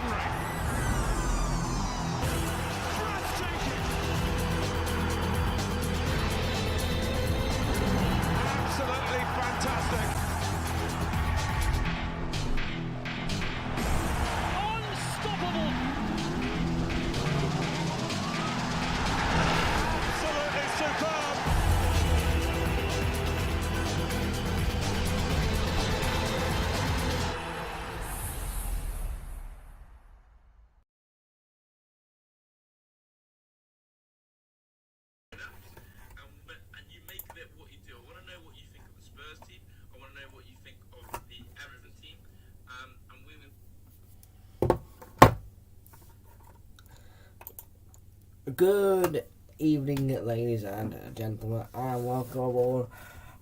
extraordinary. Breathtaking. Absolutely fantastic. Unstoppable. Absolutely superb. And you make of it what you do. I want to know what you think of the Spurs team. I want to know what you think of the Everton team. And we Good evening, ladies and gentlemen, and welcome aboard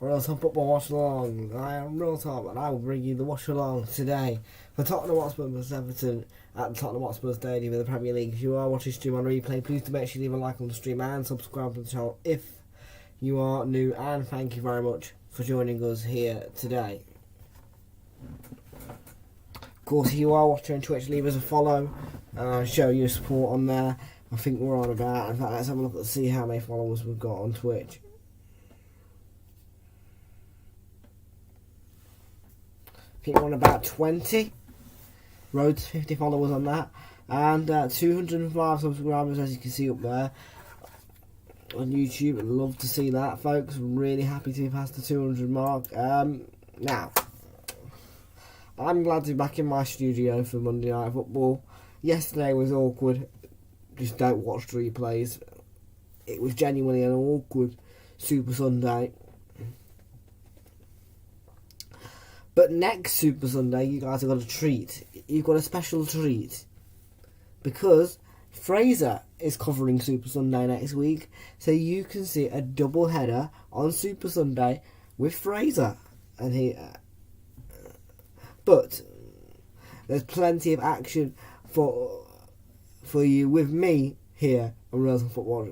Realltom Football Watch Along. I am Realltom, and I will bring you the Watch Along today for Tottenham Hotspur vs Everton at the Tottenham Hotspur Stadium in the Premier League. If you are watching stream on replay, please do make sure you leave a like on the stream and subscribe to the channel if you are new, and thank you very much for joining us here today. Of course, if you are watching on Twitch, leave us a follow, show your support on there. I think we're on about, in fact, let's have a look and see how many followers we've got on Twitch. I think we're on about 20. Road to 50 followers on that. And 205 subscribers, as you can see up there on YouTube. I'd love to see that, folks. I'm really happy to be past the 200 mark. Now, I'm glad to be back in my studio for Monday Night Football. Yesterday was awkward. Just don't watch the replays. It was genuinely an awkward Super Sunday. But next Super Sunday, you guys have got a treat. You've got a special treat. Because Fraser is covering Super Sunday next week. So you can see a double header on Super Sunday with Fraser. But there's plenty of action for you with me here on Realltom Football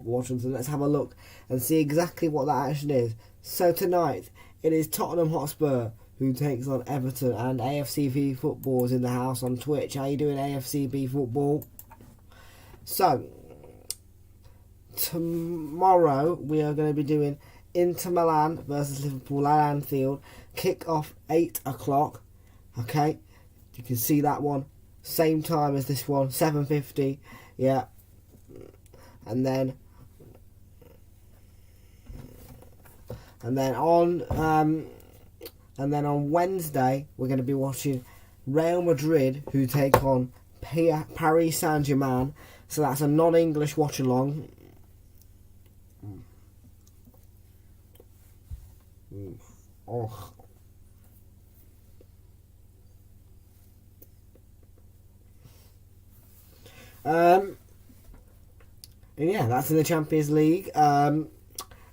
Watching. So let's have a look and see exactly what that action is. So tonight it is Tottenham Hotspur who takes on Everton, and AFCB Football is in the house on Twitch. How you doing, AFCB Football? So tomorrow we are going to be doing Inter Milan versus Liverpool at Anfield. Kick off 8 o'clock. Okay, you can see that one. Same time as this one, 7:50. Yeah, and then on Wednesday we're going to be watching Real Madrid, who take on Paris Saint-Germain. So that's a non-English watch along. Oh. And yeah, that's in the Champions League. And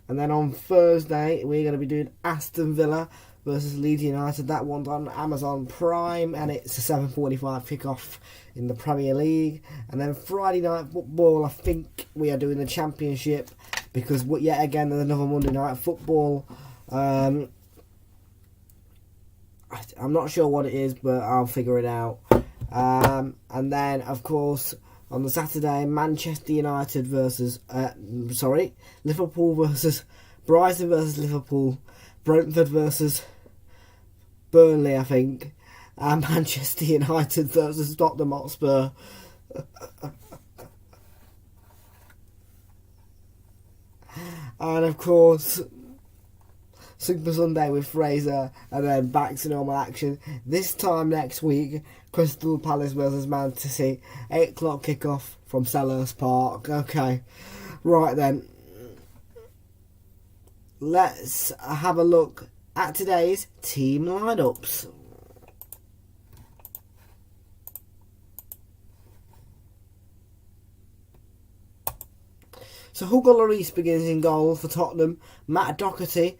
then on Thursday, we're going to be doing Aston Villa versus Leeds United. That one's on Amazon Prime, and it's a 7:45 kickoff in the Premier League. And then Friday Night Football, I think we are doing the Championship, because yet again there's another Monday Night Football. I'm not sure what it is, but I'll figure it out. And then, of course, on the Saturday, Manchester United versus Liverpool versus Brighton versus Liverpool, Brentford versus Burnley, I think, and Manchester United versus Tottenham Hotspur. And of course, Super Sunday with Fraser, and then back to normal action. This time next week, Crystal Palace versus Man City, 8 o'clock kickoff from Selhurst Park. Okay, right then. Let's have a look at today's team lineups. So Hugo Lloris begins in goal for Tottenham. Matt Doherty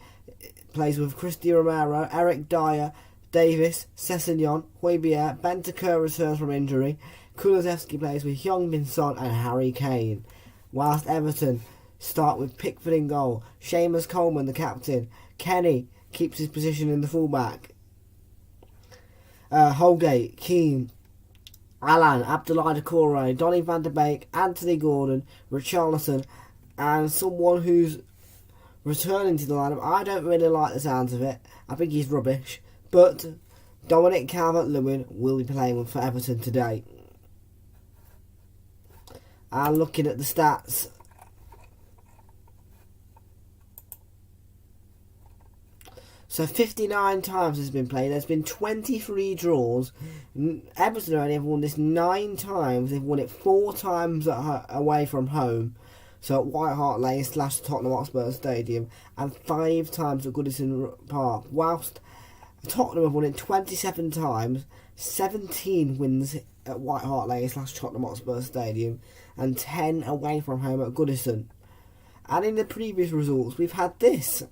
plays with Christy Romero, Eric Dyer, Davis, Sessegnon, Højbjerg. Bentancur returns from injury. Kulusevski plays with Heung-min Son and Harry Kane. Whilst Everton start with Pickford in goal. Seamus Coleman, the captain. Kenny keeps his position in the fullback. Holgate, Keane, Alan, Abdoulaye Doucouré, Donny van der Beek, Anthony Gordon, Richarlison, and someone who's returning to the lineup. I don't really like the sounds of it. I think he's rubbish. But Dominic Calvert-Lewin will be playing for Everton today. And looking at the stats, so 59 times has been played. There's been 23 draws. Everton only have won this 9 times. They've won it 4 times away from home, so at White Hart Lane / Tottenham Hotspur Stadium, and 5 times at Goodison Park. Whilst Tottenham have won it 27 times, 17 wins at White Hart Lane / Tottenham Hotspur Stadium, and 10 away from home at Goodison. And in the previous results, we've had this: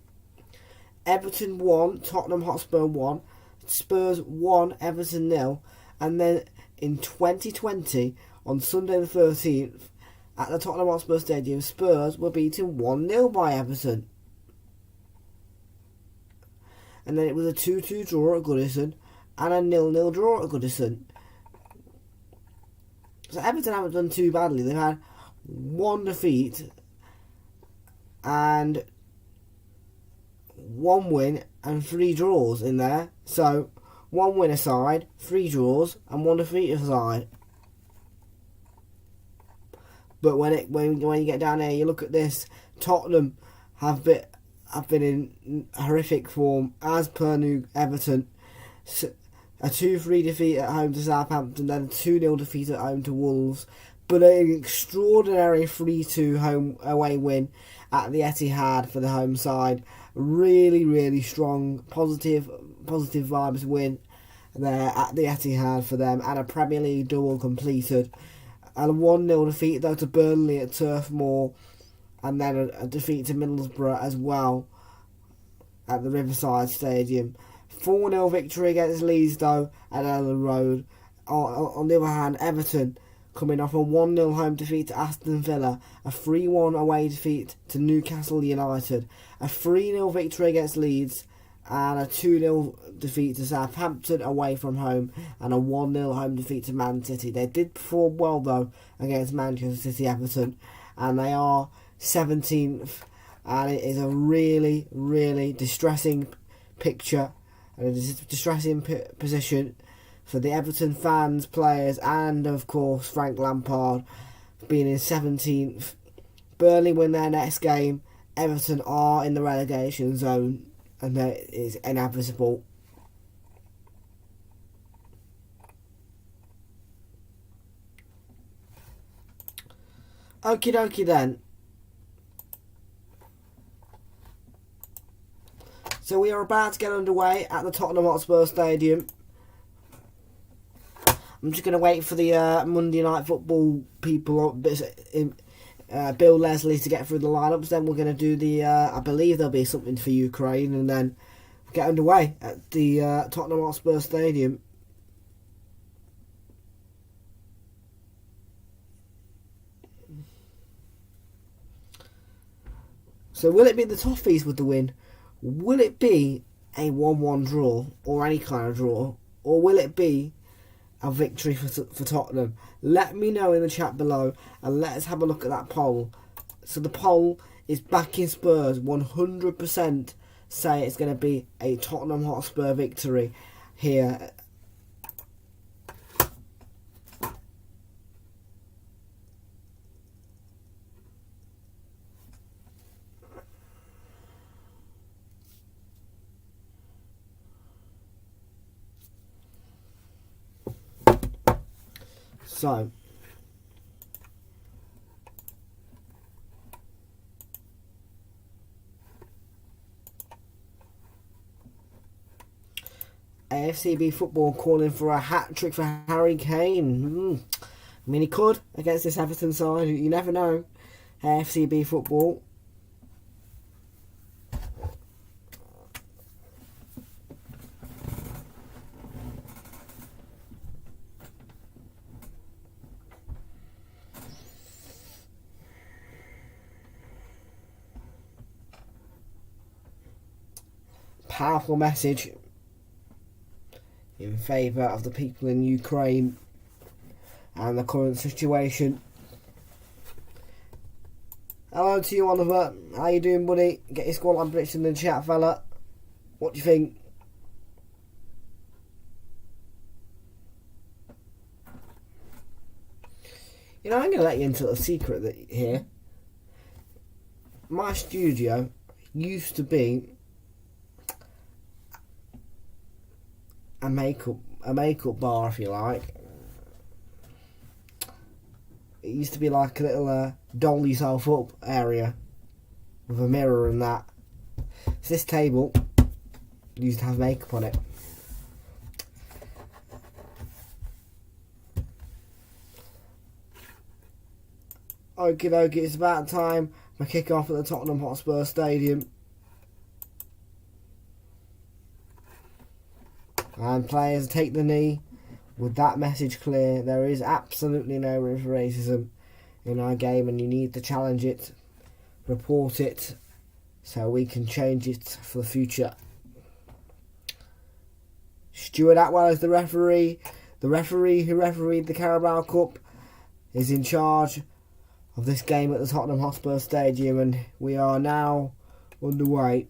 Everton 1, Tottenham Hotspur 1, Spurs 1, Everton 0, and then in 2020, on Sunday the 13th, at the Tottenham Hotspur Stadium, Spurs were beaten 1-0 by Everton. And then it was a 2-2 draw at Goodison, and a 0-0 draw at Goodison. So Everton haven't done too badly. They've had 1 defeat and 1 win and 3 draws in there. So 1 win aside, 3 draws and 1 defeat aside. But when you get down here, you look at this. Tottenham have been in horrific form, as per New Everton. A 2-3 defeat at home to Southampton, then a 2-0 defeat at home to Wolves, but an extraordinary 3-2 home away win at the Etihad for the home side. Really, really strong, positive vibes win there at the Etihad for them, and a Premier League double completed. And a 1-0 defeat though to Burnley at Turf Moor, and then a defeat to Middlesbrough as well at the Riverside Stadium. 4-0 victory against Leeds though at Ellen Road. On the other hand, Everton coming off a 1-0 home defeat to Aston Villa, a 3-1 away defeat to Newcastle United, a 3-0 victory against Leeds, and a 2-0 defeat to Southampton away from home, and a 1-0 home defeat to Man City. They did perform well though against Manchester City Everton, and they are 17th, and it is a really, really distressing picture and a distressing position for the Everton fans, players, and of course Frank Lampard being in 17th. Burnley win their next game. Everton are in the relegation zone, and that is inevitable. Okie dokie then. So we are about to get underway at the Tottenham Hotspur Stadium. I'm just going to wait for the Monday Night Football people, Bill Leslie, to get through the lineups. Then we're going to do the, I believe there'll be something for Ukraine, and then get underway at the Tottenham Hotspur Stadium. So will it be the Toffees with the win? Will it be a 1-1 draw, or any kind of draw? Or will it be a victory for Tottenham? Let me know in the chat below, and let's have a look at that poll. So the poll is backing Spurs. 100% say it's going to be a Tottenham Hotspur victory here. So, AFCB Football calling for a hat-trick for Harry Kane. I mean, he could against this Everton side. You never know. AFCB Football. Powerful message in favour of the people in Ukraine. and the current situation. Hello to you, Oliver. How you doing, buddy? Get your scoreline prediction in the chat, fella. What do you think? You know, I'm going to let you into a secret here. My studio used to be a makeup bar, if you like. It used to be like a little doll yourself up area with a mirror and that. So this table used to have makeup on it. Okie dokie, it's about time for kick off at the Tottenham Hotspur Stadium. And players take the knee. With that message clear, there is absolutely no room for racism in our game, and you need to challenge it, report it, so we can change it for the future. Stuart Atwell is the referee. The referee who refereed the Carabao Cup is in charge of this game at the Tottenham Hotspur Stadium, and we are now underway.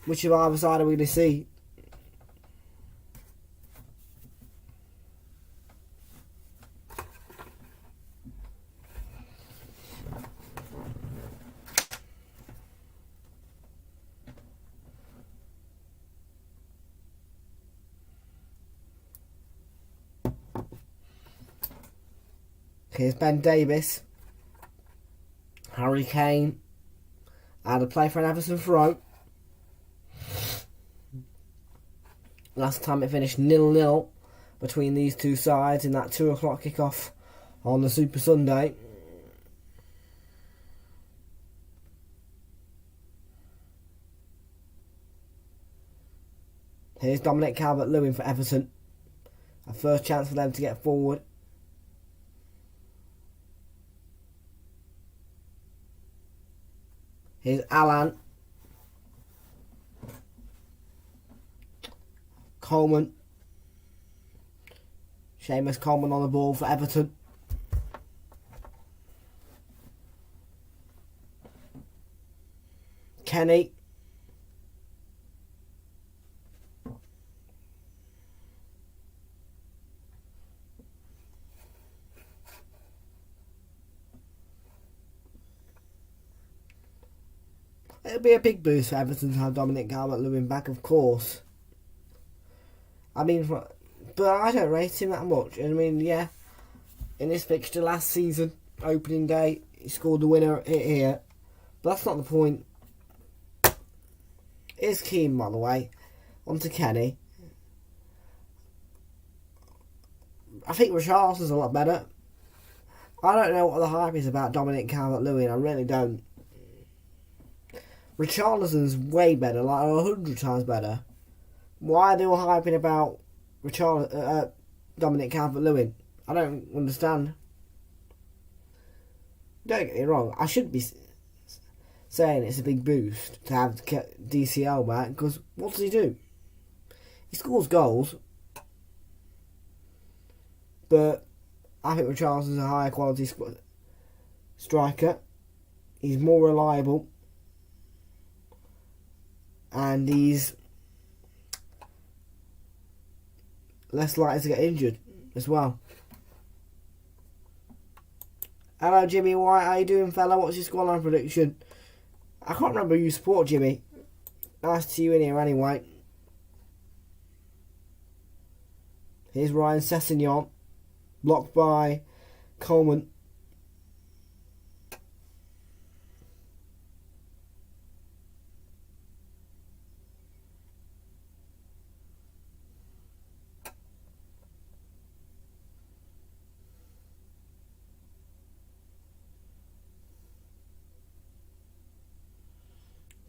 Which of either side are we going to see? Here's Ben Davis, Harry Kane, and a play for an Everton throw. Last time it finished 0-0 between these two sides in that 2 o'clock kickoff on the Super Sunday. Here's Dominic Calvert-Lewin for Everton. A first chance for them to get forward. Here's Alan. Coleman. Seamus Coleman on the ball for Everton. Kenny. It'll be a big boost for Everton to have Dominic Calvert-Lewin back, of course. I mean, but I don't rate him that much. I mean, yeah, in this fixture last season, opening day, he scored the winner here. But that's not the point. Here's Keane, by the way. On to Kenny. I think Richarlison's a lot better. I don't know what the hype is about Dominic Calvert-Lewin. I really don't. Richarlison's way better, like 100 times better. Why are they all hyping about Dominic Calvert-Lewin? I don't understand. Don't get me wrong, I should be saying it's a big boost to have DCL back, because what does he do? He scores goals, but I think Richarlison's a higher quality striker. He's more reliable, and he's less likely to get injured as well. Hello Jimmy White, how you doing, fella? What's your scoreline prediction? I can't remember who you support, Jimmy. Nice to see you in here anyway. Here's Ryan Sessegnon, blocked by Coleman.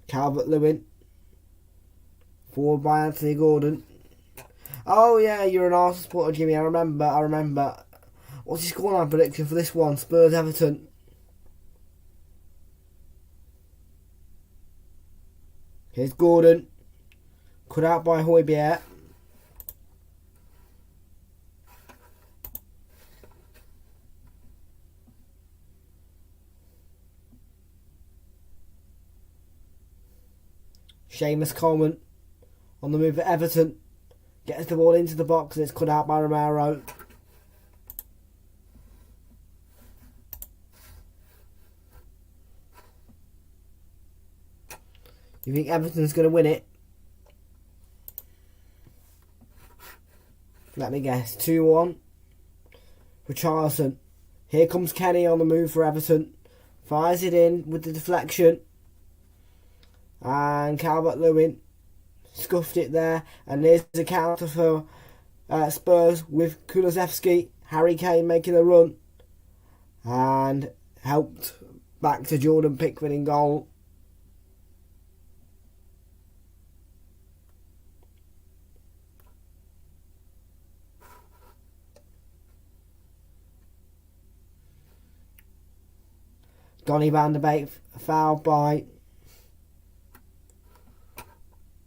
Calvert-Lewin, forward by Anthony Gordon. Oh yeah, you're an Arsenal supporter, Jimmy. I remember. What's your scoreline prediction for this one? Spurs Everton. Here's Gordon. Cut out by Højbjerg. Seamus Coleman on the move at Everton. Gets the ball into the box and it's cut out by Romero. You think Everton's going to win it? Let me guess. 2-1 for Richarlison. Here comes Kenny on the move for Everton. Fires it in with the deflection. And Calvert-Lewin scuffed it there. And there's the counter for Spurs with Kulusevski. Harry Kane making a run. And helped back to Jordan Pickford in goal. Donny van der Beek fouled by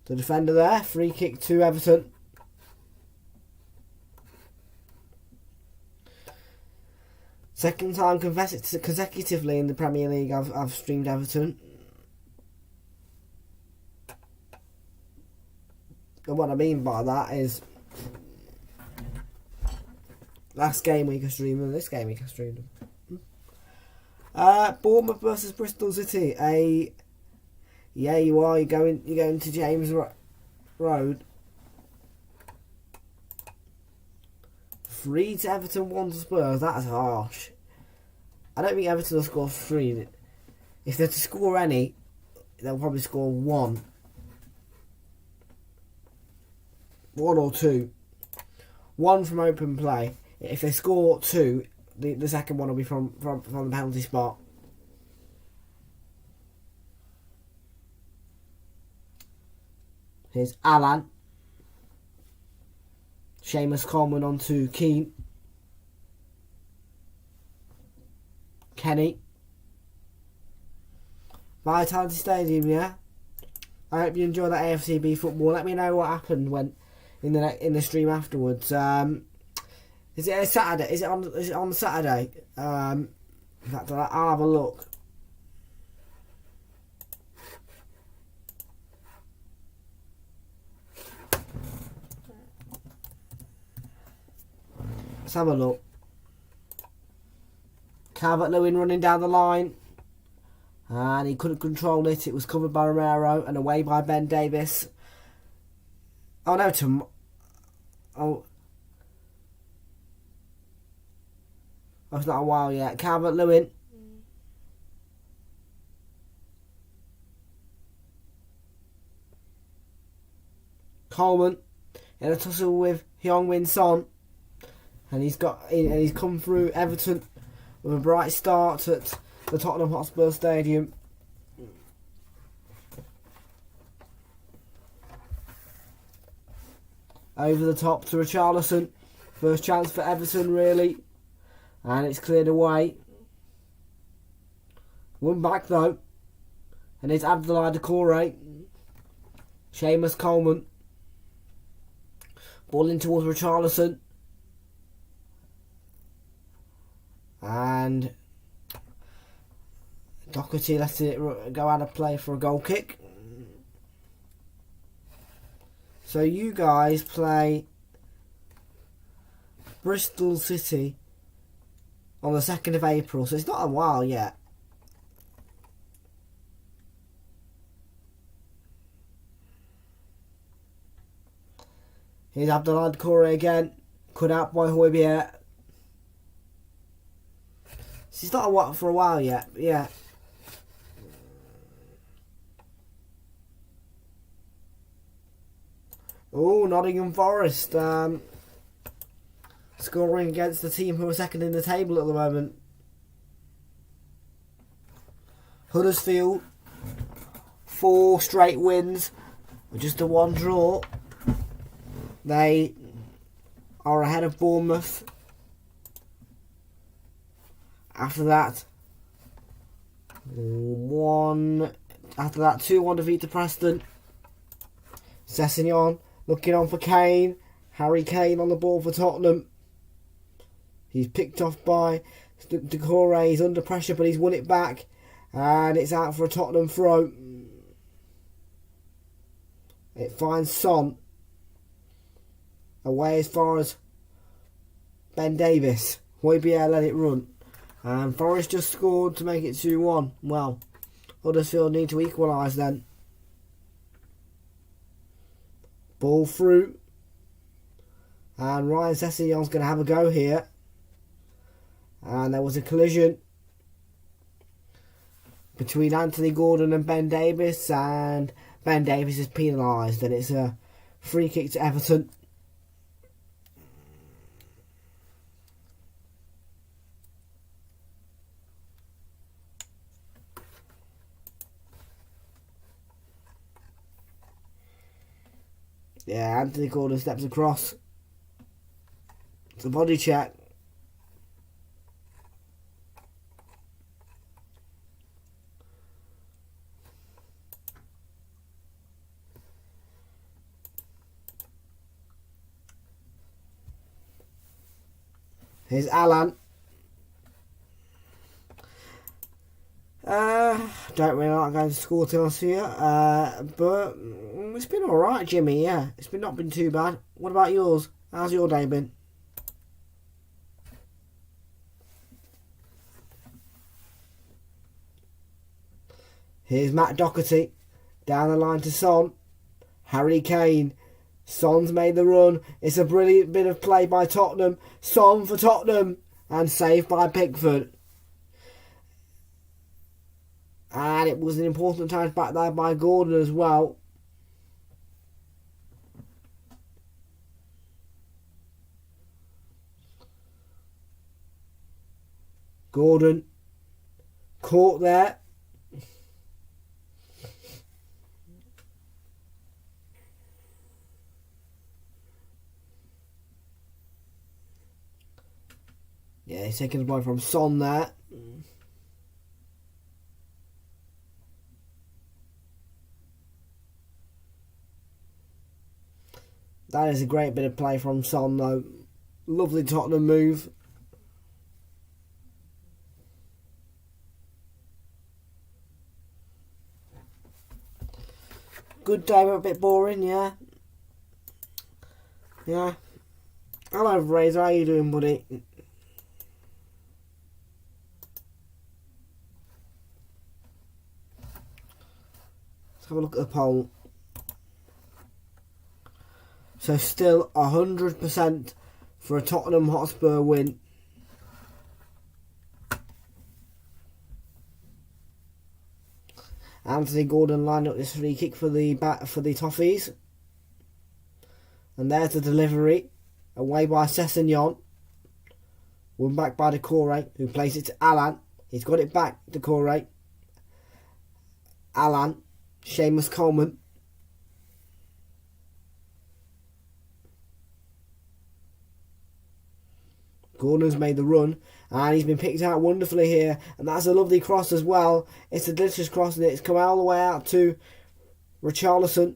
the defender there. Free kick to Everton. Second time consecutively in the Premier League I've streamed Everton. And what I mean by that is last game week I streamed them, this game week I streamed them. Bournemouth versus Bristol City. Yeah, you are. You're going to James Road. 3 to Everton, 1 to Spurs. That's harsh. I don't think Everton will score 3. If they're to score any, they'll probably score 1. 1 or 2. 1 from open play. If they score 2, the second one will be from the penalty spot. Here's Alan. Seamus Coleman onto Keane. Kenny. Vitality Stadium, yeah? I hope you enjoy that AFCB football. Let me know what happened when in the stream afterwards. Is it a Saturday? Is it on Saturday? In fact, I'll have a look. Let's have a look. Calvert-Lewin running down the line. And he couldn't control it. It was covered by Romero and away by Ben Davis. Oh no, oh, it's not a while yet. Calvert-Lewin. Coleman in a tussle with Heung-min Son. And he's come through Everton with a bright start at the Tottenham Hotspur Stadium. Over the top to Richarlison. First chance for Everton, really. And it's cleared away. One back though. And it's Abdoulaye Doucouré. Seamus Coleman. Ball in towards Richarlison. And Doherty lets it go out of play for a goal kick. So you guys play Bristol City on the 2nd of April. So it's not a while yet. Here's Abdoulaye Doucouré again. Cut out by Højbjerg. It's not for a while yet, but yeah. Oh, Nottingham Forest. Scoring against the team who are second in the table at the moment. Huddersfield. 4 straight wins. With just a 1 draw. They are ahead of Bournemouth. After that, 2-1 defeat to Preston. Sessegnon looking on for Kane. Harry Kane on the ball for Tottenham. He's picked off by Decore. He's under pressure, but he's won it back. And it's out for a Tottenham throw. It finds Son. Away as far as Ben Davis. Højbjerg let it run. And Forest just scored to make it 2-1. Well, Huddersfield need to equalise then. Ball through. And Ryan Sessegnon's going to have a go here. And there was a collision between Anthony Gordon and Ben Davis. And Ben Davis is penalised. And it's a free kick to Everton. Yeah, Anthony Gordon steps across. It's a body check. Here's Alan. Don't really like going to school to us here, but it's been alright, Jimmy, yeah. It's not been too bad. What about yours? How's your day been? Here's Matt Doherty. Down the line to Son. Harry Kane. Son's made the run. It's a brilliant bit of play by Tottenham. Son for Tottenham. And saved by Pickford. And it was an important touch back there by Gordon as well. Gordon caught there. Yeah, he's taking the ball from Son there. That is a great bit of play from Son though. Lovely Tottenham move. Good day, but a bit boring, yeah. Yeah. Hello Razor, how you doing, buddy? Let's have a look at the poll. So still 100% for a Tottenham Hotspur win. Anthony Gordon lined up this free kick for the Toffees. And there's the delivery. Away by Sessegnon. Won back by Decore, who plays it to Alan. He's got it back, Decore. Alan. Seamus Coleman. Gordon's made the run and he's been picked out wonderfully here, and that's a lovely cross as well. It's a delicious cross and it's come all the way out to Richarlison.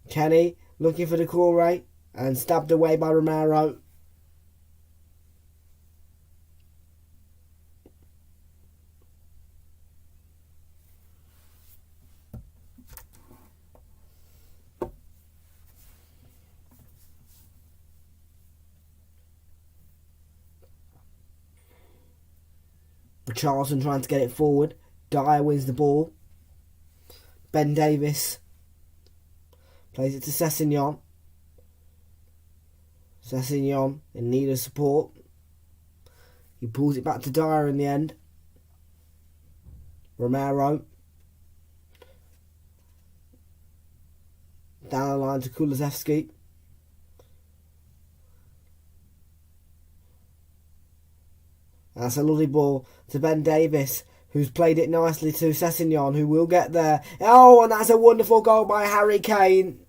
Kenny looking for Decore and stabbed away by Romero. Richarlison trying to get it forward. Dyer wins the ball. Ben Davis plays it to Sessegnon. Sessegnon in need of support. He pulls it back to Dyer in the end. Romero. Down the line to Kulusevski. That's a lovely ball to Ben Davis, who's played it nicely to Sessegnon, who will get there. Oh, and that's a wonderful goal by Harry Kane.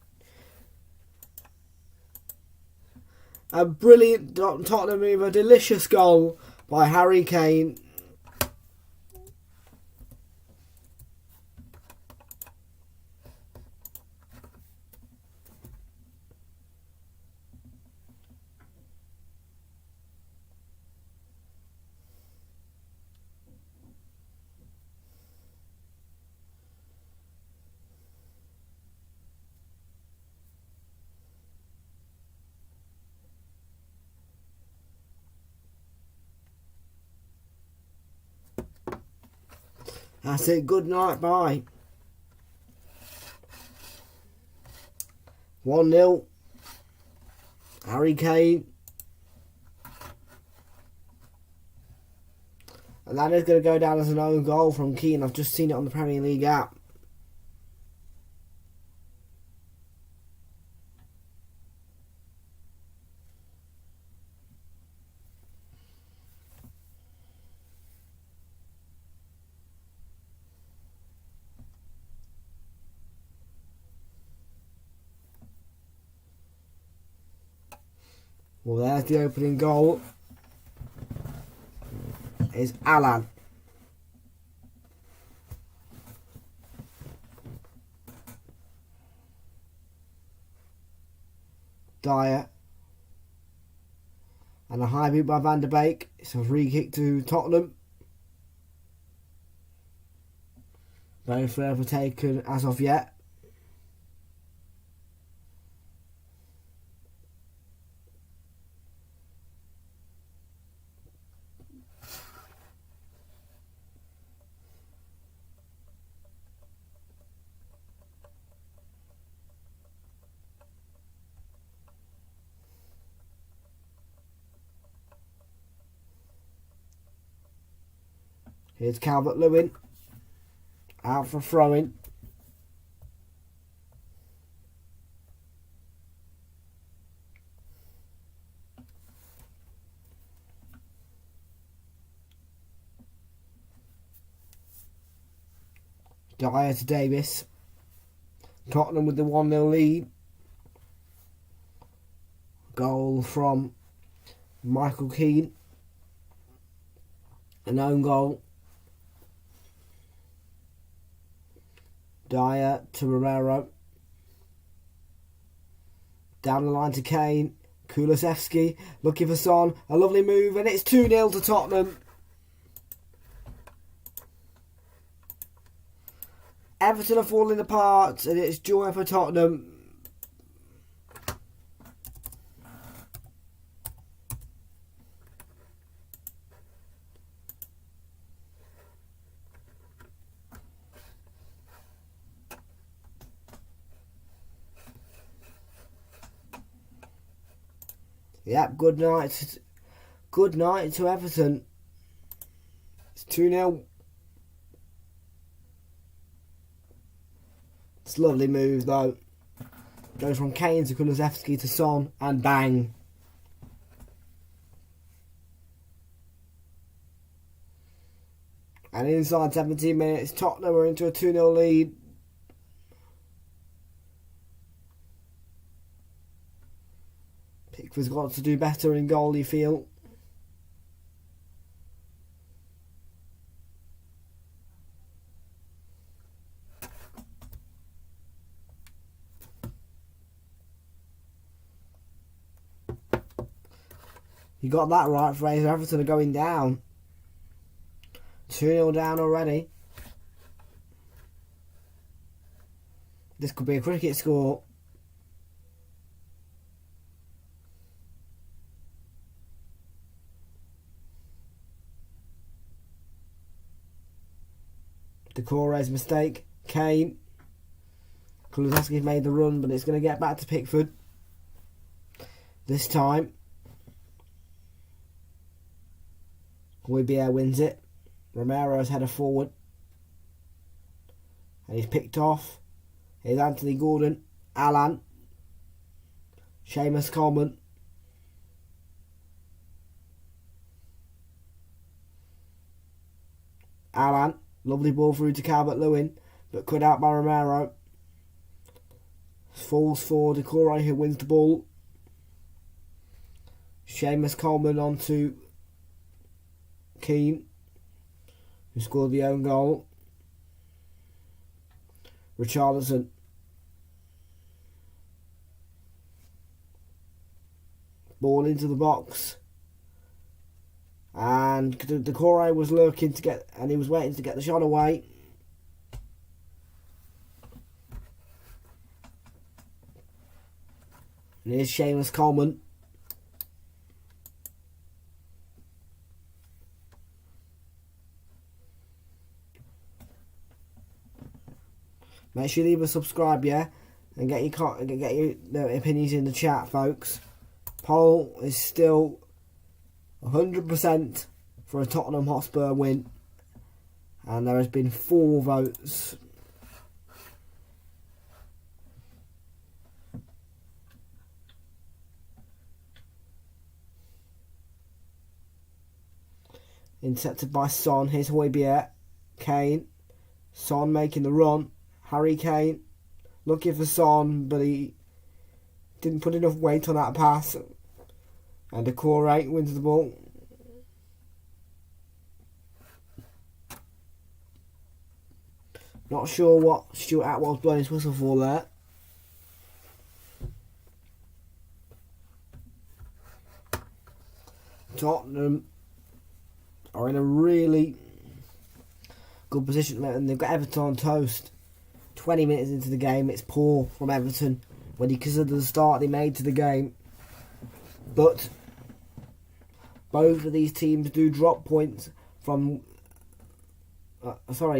A brilliant Tottenham move, a delicious goal by Harry Kane. That's it. Good night. Bye. 1-0. Harry Kane. And that is going to go down as an own goal from Keane. I've just seen it on the Premier League app. Well, there's the opening goal. Is Alan. Dyer. And a high beat by Van der Beek. It's a free kick to Tottenham. No further taken as of yet. Here's Calvert-Lewin. Out for throwing. Dyer to Davis. Tottenham with the 1-0 lead. Goal from Michael Keane. An own goal. Dyer to Romero. Down the line to Kane. Kulusevski looking for Son. A lovely move, and it's 2-0 to Tottenham. Everton are falling apart, and it's joy for Tottenham. Yep, good night. Good night to Everton. It's 2-0. It's a lovely move though. Goes from Kane to Kulusevski to Son, and bang. And inside 17 minutes, Tottenham are into a 2-0 lead. Pickford's got to do better in goal, you feel. You got that right, Fraser. Everton are going down. 2-0 down already. This could be a cricket score. Decore's mistake. Kane. Kulusevski's made the run, but it's going to get back to Pickford. This time. Huibier wins it. Romero's header forward. And he's picked off. Here's Anthony Gordon. Alan. Seamus Coleman. Alan. Lovely ball through to Calvert-Lewin, but cut out by Romero. Falls for Decore, who wins the ball. Seamus Coleman on to Keane, who scored the own goal. Richarlison. Ball into the box. And Decore was lurking to get, and he was waiting to get the shot away. And here's Seamus Coleman. Make sure you leave a subscribe, yeah? And get your opinions in the chat, folks. Poll is still 100% for a Tottenham Hotspur win. And there has been 4 votes. Intercepted by Son. Here's Højbjerg. Kane. Son making the run. Harry Kane looking for Son, but he didn't put enough weight on that pass. And Decore wins the ball. Not sure what Stuart Atwell's blowing his whistle for there. Tottenham are in a really good position, and they've got Everton on toast. 20 minutes into the game, it's poor from Everton when you consider the start they made to the game. But both of these teams do drop points from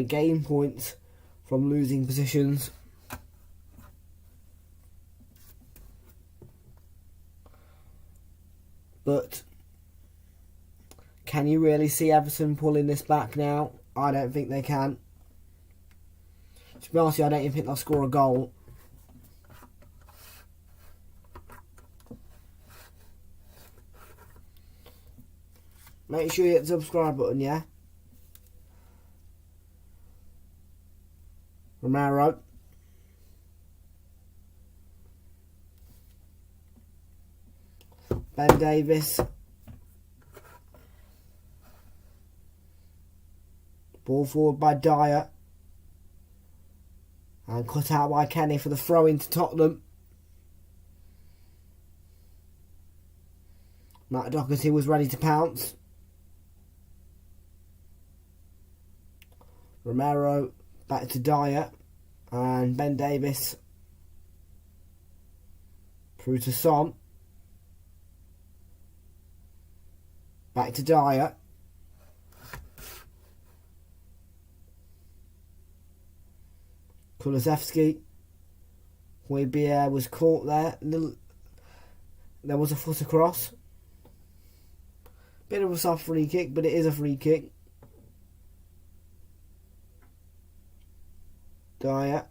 gain points from losing positions. But can you really see Everton pulling this back now? I don't think they can. To be honest with you, I don't even think they'll score a goal. Make sure you hit the subscribe button, yeah? Romero. Ben Davis. Ball forward by Dyer. And cut out by Kenny for the throw into Tottenham. Matt Doherty was ready to pounce. Romero back to Dyer. And Ben Davis through to Son. Back to Dyer. Kulusevski. Højbjerg was caught there. There was a foot across. Bit of a soft free kick, but it is a free kick. Dyer.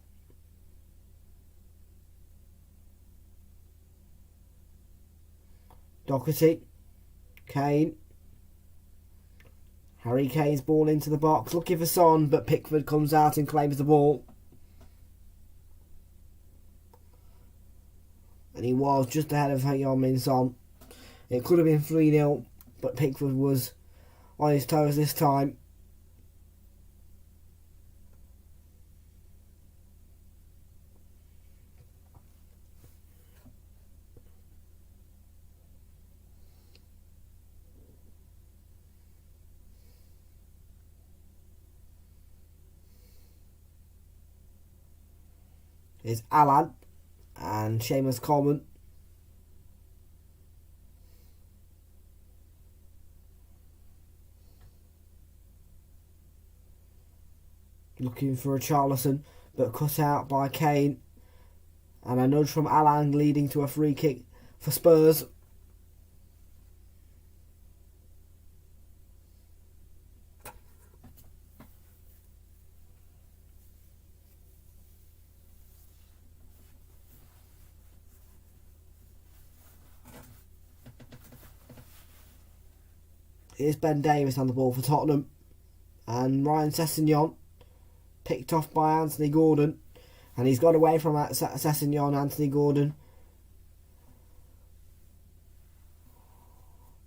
Doherty. Kane. Harry Kane's ball into the box, looking for Son, but Pickford comes out and claims the ball. And he was just ahead of Heung-min Son. It could have been 3-0, but Pickford was on his toes this time. Is Alan and Seamus Coleman. Looking for a Charlison, but cut out by Kane. And a nudge from Alan leading to a free kick for Spurs. Here's Ben Davis on the ball for Tottenham. And Ryan Sessegnon picked off by Anthony Gordon. And he's got away from that Sessegnon, Anthony Gordon.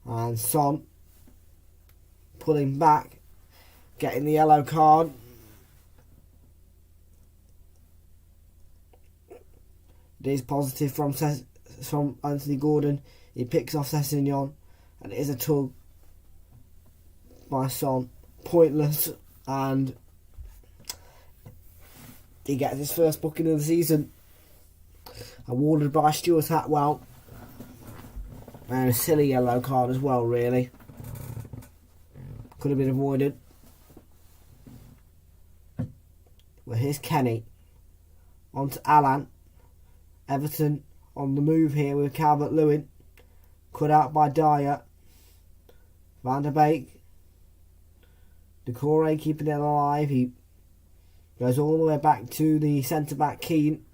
And Son pulling back, getting the yellow card. It is positive from Anthony Gordon. He picks off Sessegnon, and it is a tug by Son. Pointless, and he gets his first booking of the season. Awarded by Stuart Atwell. And a silly yellow card as well, really. Could have been avoided. Well, here's Kenny. On to Alan. Everton on the move here with Calvert-Lewin. Cut out by Dyer. Van der Beek. Decore keeping it alive. He goes all the way back to the centre-back Keane.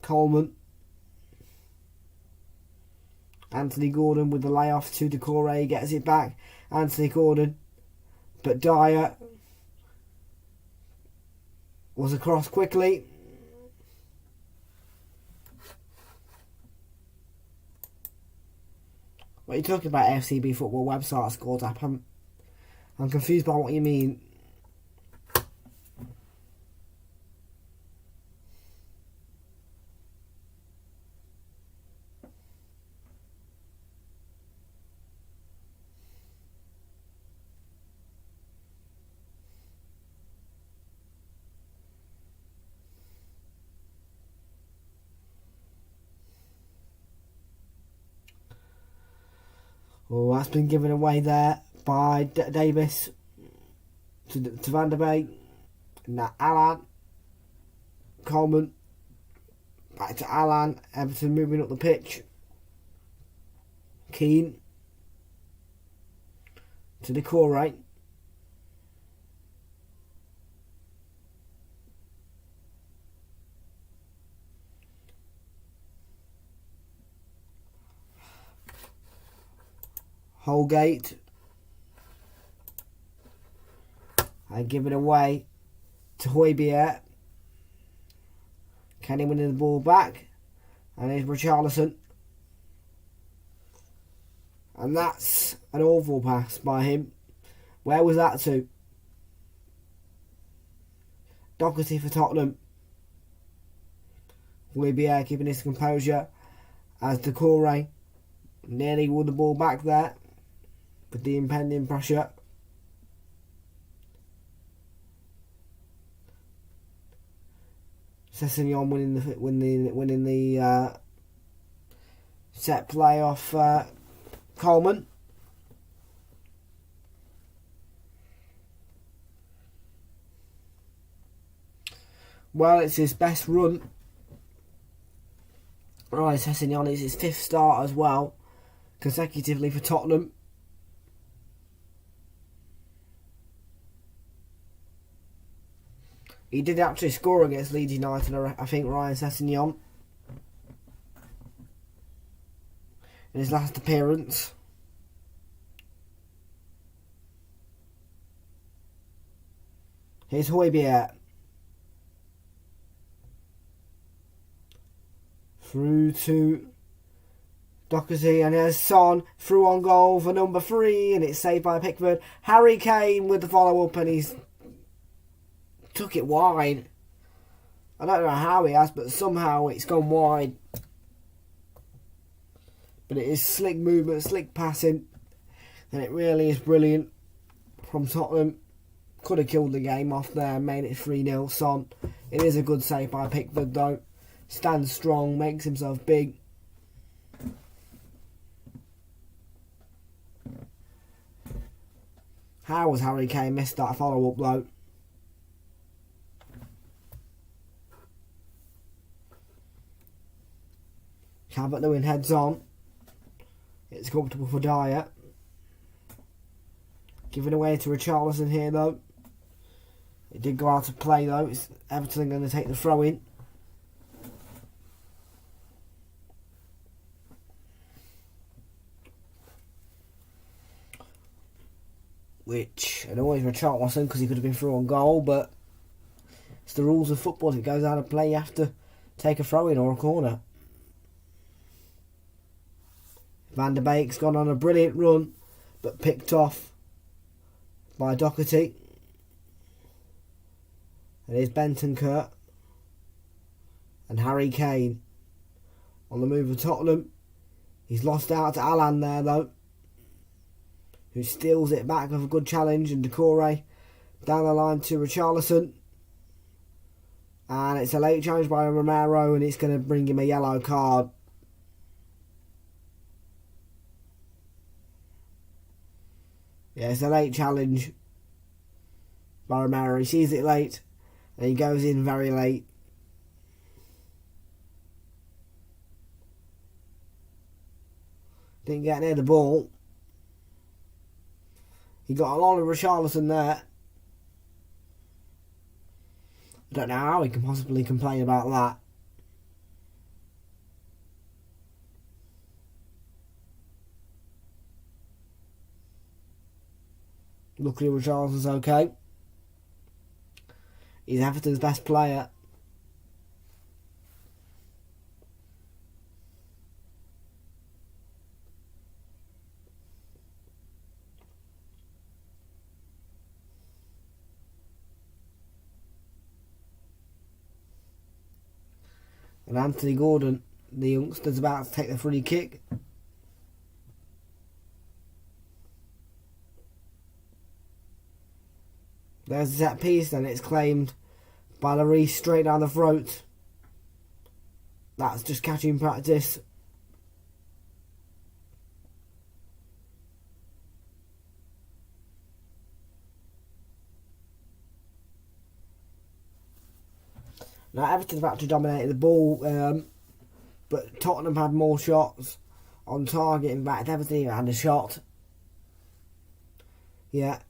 Coleman. Anthony Gordon with the layoff to Decore. Gets it back. Anthony Gordon. But Dyer was across quickly. What are you talking about, FCB Football website scores app? I'm confused by what you mean. Oh, that's been given away there by Davis to Van der Beek. Now Alan. Coleman. Back to Alan. Everton moving up the pitch. Keane. To Decore. Holgate. And give it away to Højbjerg. Kenny winning the ball back. And here's Richarlison. And that's an awful pass by him. Where was that to? Doherty for Tottenham. Højbjerg keeping his composure as Decore nearly won the ball back there with the impending pressure. Sessegnon winning the set play off Coleman. Well, it's his best run. Right, Sessegnon is his 5th start as well, consecutively for Tottenham. He did actually score against Leeds United, I think, Ryan Sessegnon, in his last appearance. Here's Højbjerg. Through to Doherty, and there's Son through on goal for number 3, and it's saved by Pickford. Harry Kane with the follow-up, and he's took it wide. I don't know how he has, but somehow it's gone wide. But it is slick movement, slick passing, and it really is brilliant from Tottenham. Could have killed the game off there and made it 3-0. Son. It is a good save by Pickford though. Stands strong, makes himself big. How was Harry Kane missed that follow-up though? Calvert-Lewin heads on. It's comfortable for Dyer. Giving away to Richarlison here though. It did go out of play though. It's Everton going to take the throw in. Which annoys Realltom because he could have been through on goal, but it's the rules of football. If it goes out of play, you have to take a throw in or a corner. Van der Beek's gone on a brilliant run, but picked off by Doherty. And here's Bentancur and Harry Kane on the move of Tottenham. He's lost out to Alan there though, who steals it back with a good challenge, and Decore down the line to Richarlison. And it's a late challenge by Romero, and it's going to bring him a yellow card. Yeah, it's a late challenge by Romero. He sees it late and he goes in very late. Didn't get near the ball. He got a lot of Richarlison there. I don't know how he can possibly complain about that. Luckily Richarlison's okay. He's Everton's best player. And Anthony Gordon, the youngster's about to take the free kick. There's the set piece, and it's claimed by Larry straight down the throat. That's just catching practice. Now Everton's about to dominate the ball, but Tottenham had more shots on target. In fact, Everton even had a shot. Yeah.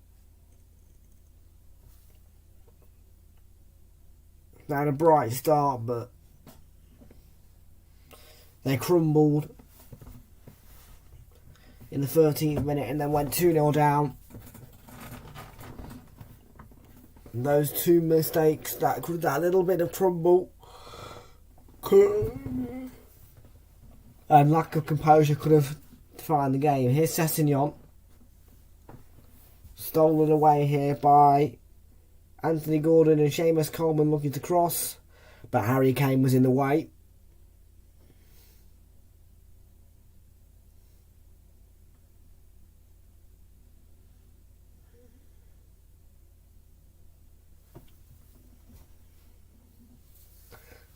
They had a bright start, but they crumbled in the 13th minute and then went 2-0 down. And those two mistakes, that little bit of crumble and lack of composure could have defined the game. Here's Sessegnon. Stolen away here by Anthony Gordon and Seamus Coleman looking to cross, but Harry Kane was in the way.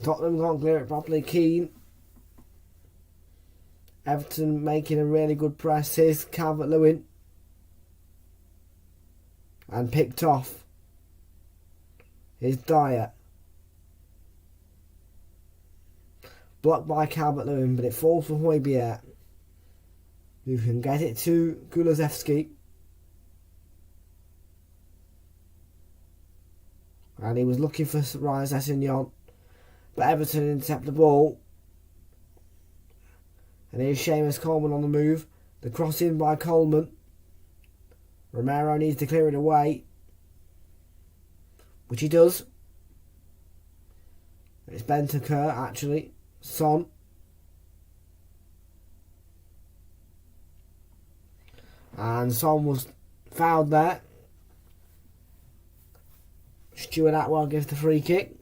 Tottenham can't clear it properly. Keane. Everton making a really good press. Here's Calvert-Lewin. And picked off. Here's Dyer. Blocked by Calvert-Lewin, but it falls for Højbjerg, who can get it to Kulusevski. And he was looking for Ryan Sessegnon, but Everton intercept the ball. And here's Seamus Coleman on the move. The cross in by Coleman. Romero needs to clear it away, which he does. It's Bentancur, actually. Son. And Son was fouled there. Stuart Atwell gives the free kick.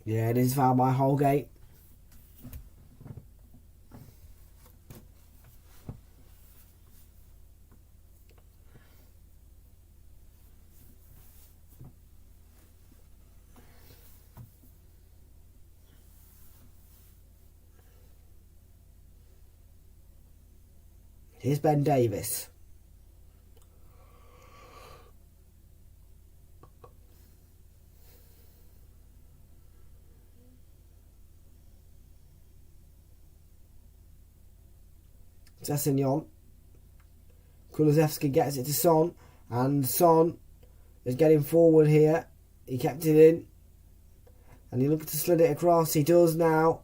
Yeah, it is fouled by Holgate. Here's Ben Davis. Sessegnon. Kulusevski gets it to Son, and Son is getting forward here. He kept it in, and he looked to slid it across. He does now.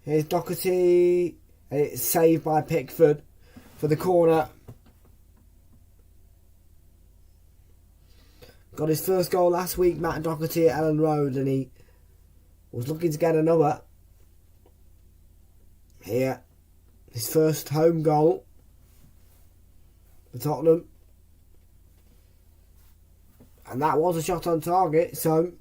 Here's Doherty. It's saved by Pickford for the corner. Got his first goal last week, Matt Doherty at Ellen Road, and he was looking to get another. Here, his first home goal for Tottenham. And that was a shot on target, so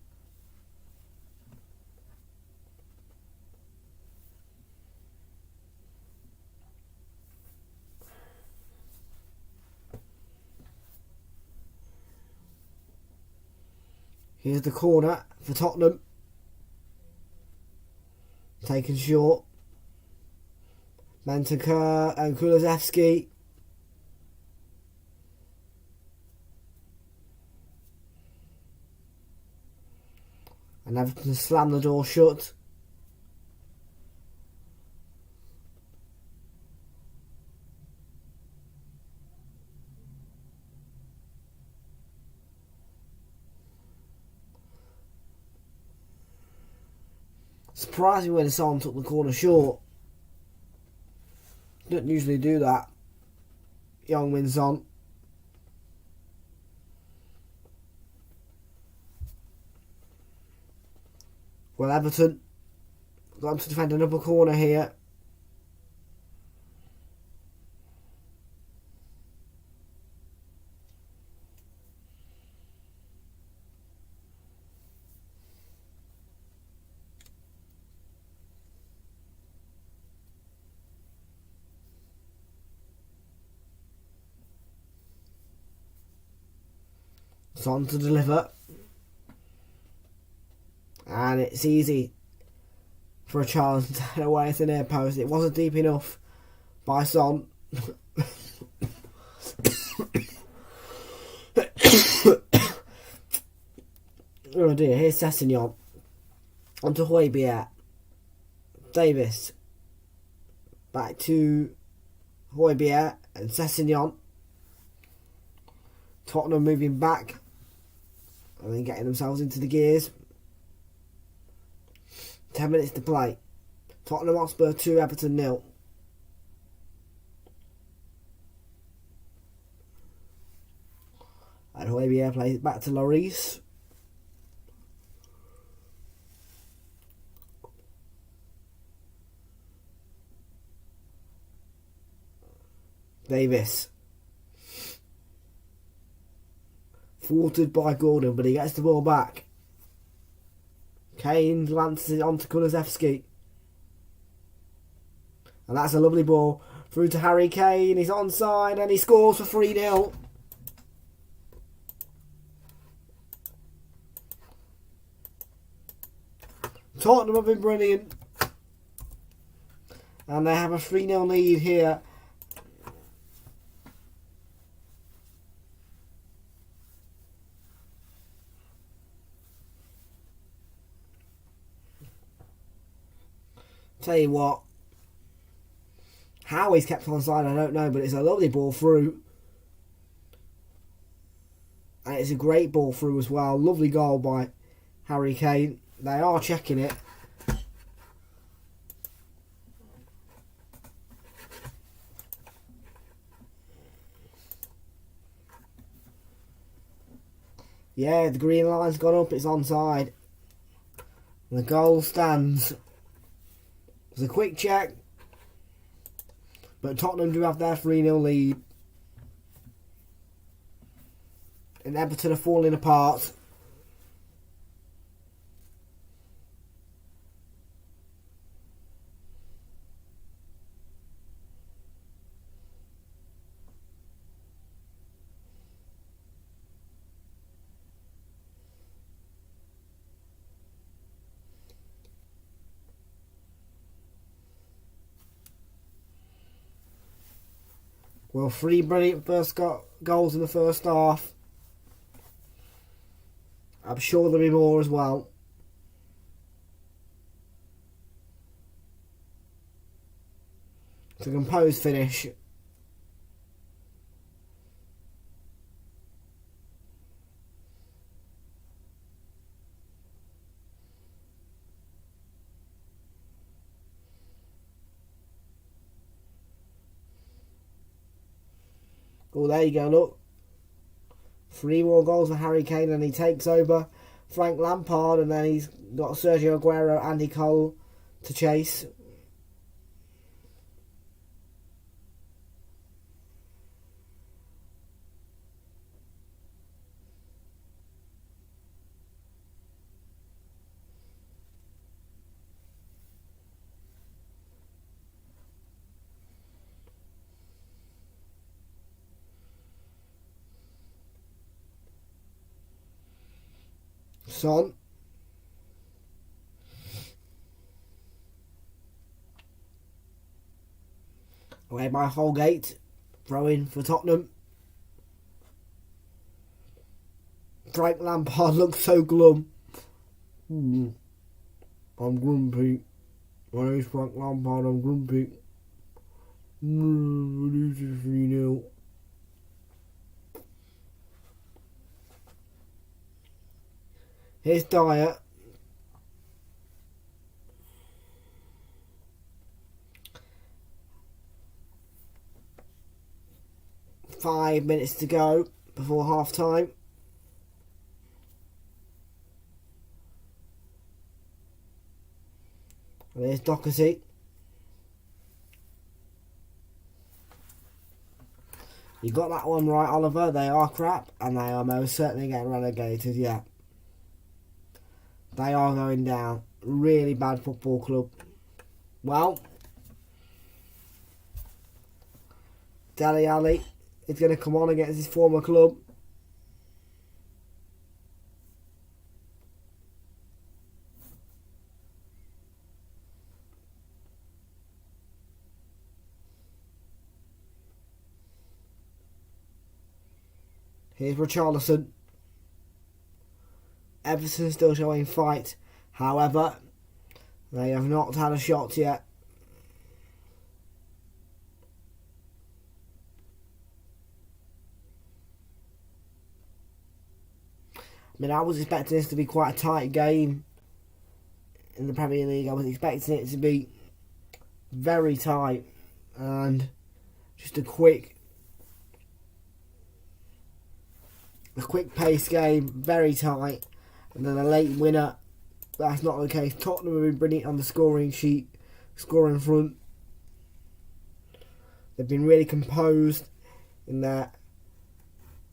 here's the corner for Tottenham. Taken short. Bentancur and Kulusevski. And Everton slam the door shut. Surprised me when Son took the corner short. Don't usually do that. Young Min Son. Well, Everton got to defend another corner here. Son to deliver. And it's easy for a chance to turn away at the near post. It wasn't deep enough by Son. Oh dear, here's Sessegnon. Onto Højbjerg. Davis. Back to Højbjerg and Sessegnon. Tottenham moving back and then getting themselves into the gears. 10 minutes to play. Tottenham Hotspur 2, Everton 0. And Højbjerg plays it back to Lloris. Davis. Thwarted by Gordon, but he gets the ball back. Kane lances it onto Kulusevski. And that's a lovely ball through to Harry Kane. He's onside and he scores for 3-0. Tottenham have been brilliant. And they have a 3-0 lead here. Tell you what, how he's kept onside I don't know, but it's a lovely ball through. And it's a great ball through as well. Lovely goal by Harry Kane. They are checking it. Yeah, the green line's gone up, it's onside. And the goal stands. It's a quick check. But Tottenham do have their 3-0 lead. And Everton are falling apart. Well, 3 brilliant goals in the first half. I'm sure there'll be more as well. It's a composed finish. Oh, there you go, look. 3 more goals for Harry Kane and he takes over Frank Lampard, and then he's got Sergio Aguero, Andy Cole to chase. Son. Away by Holgate. Throw in for Tottenham. Frank Lampard looks so glum. I'm grumpy. My name's Frank Lampard, I'm grumpy. It is 3-0. Here's Dyer. 5 minutes to go before half time. And there's Doherty. You got that one right, Oliver. They are crap, and they are most certainly getting relegated, yeah. They are going down. Really bad football club. Well, Dele Alli is going to come on against his former club. Here's Richarlison. Everton still showing fight. However, they have not had a shot yet. I mean, I was expecting this to be quite a tight game in the Premier League. I was expecting it to be very tight and just a quick pace game, very tight, and then a late winner. That's not the case. Tottenham have been brilliant on the scoring sheet, scoring front. They've been really composed in their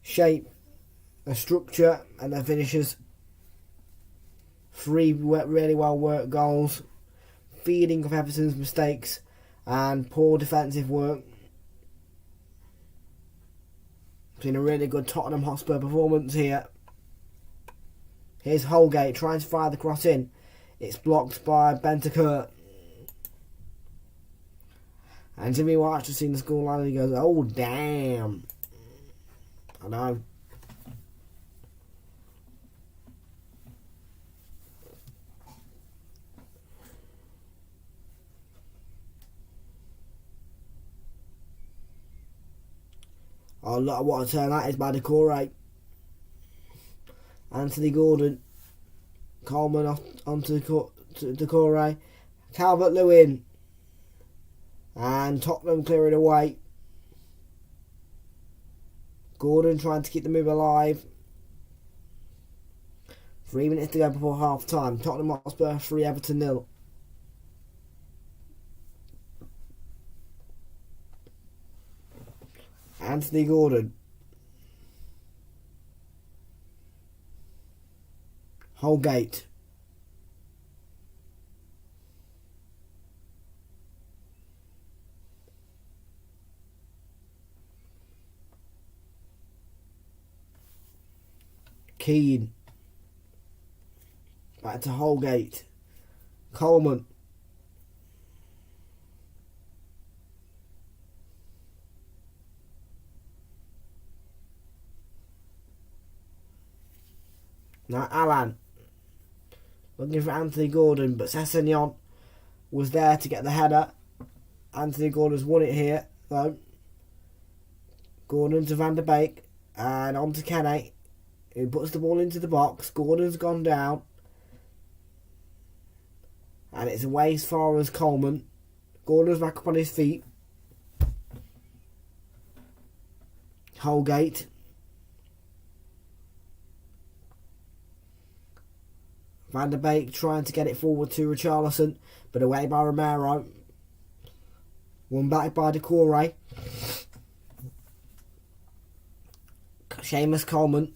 shape, their structure, and their finishes. 3 really well worked goals, feeding off Everton's mistakes, and poor defensive work. It's been a really good Tottenham Hotspur performance here. Here's Holgate trying to fire the cross in. It's blocked by Bentancur. And Jimmy White's just seen the scoreline and he goes, oh damn. I know. Oh, look, what a turn that is by Decore. Anthony Gordon. Coleman off onto Decore. Calvert-Lewin. And Tottenham clearing away. Gordon trying to keep the move alive. 3 minutes to go before half time. Tottenham Hotspur 3, Everton 0. Anthony Gordon. Holgate. Keane. Back to Holgate. Coleman. Now Alan, looking for Anthony Gordon, but Sessegnon was there to get the header. Anthony Gordon's won it here, though. Gordon to Van der Beek, and on to Kenne, who puts the ball into the box. Gordon's gone down, and it's away as far as Coleman. Gordon's back up on his feet. Holgate. Van der Beek trying to get it forward to Richarlison, but away by Romero. Won back by Decore. Seamus Coleman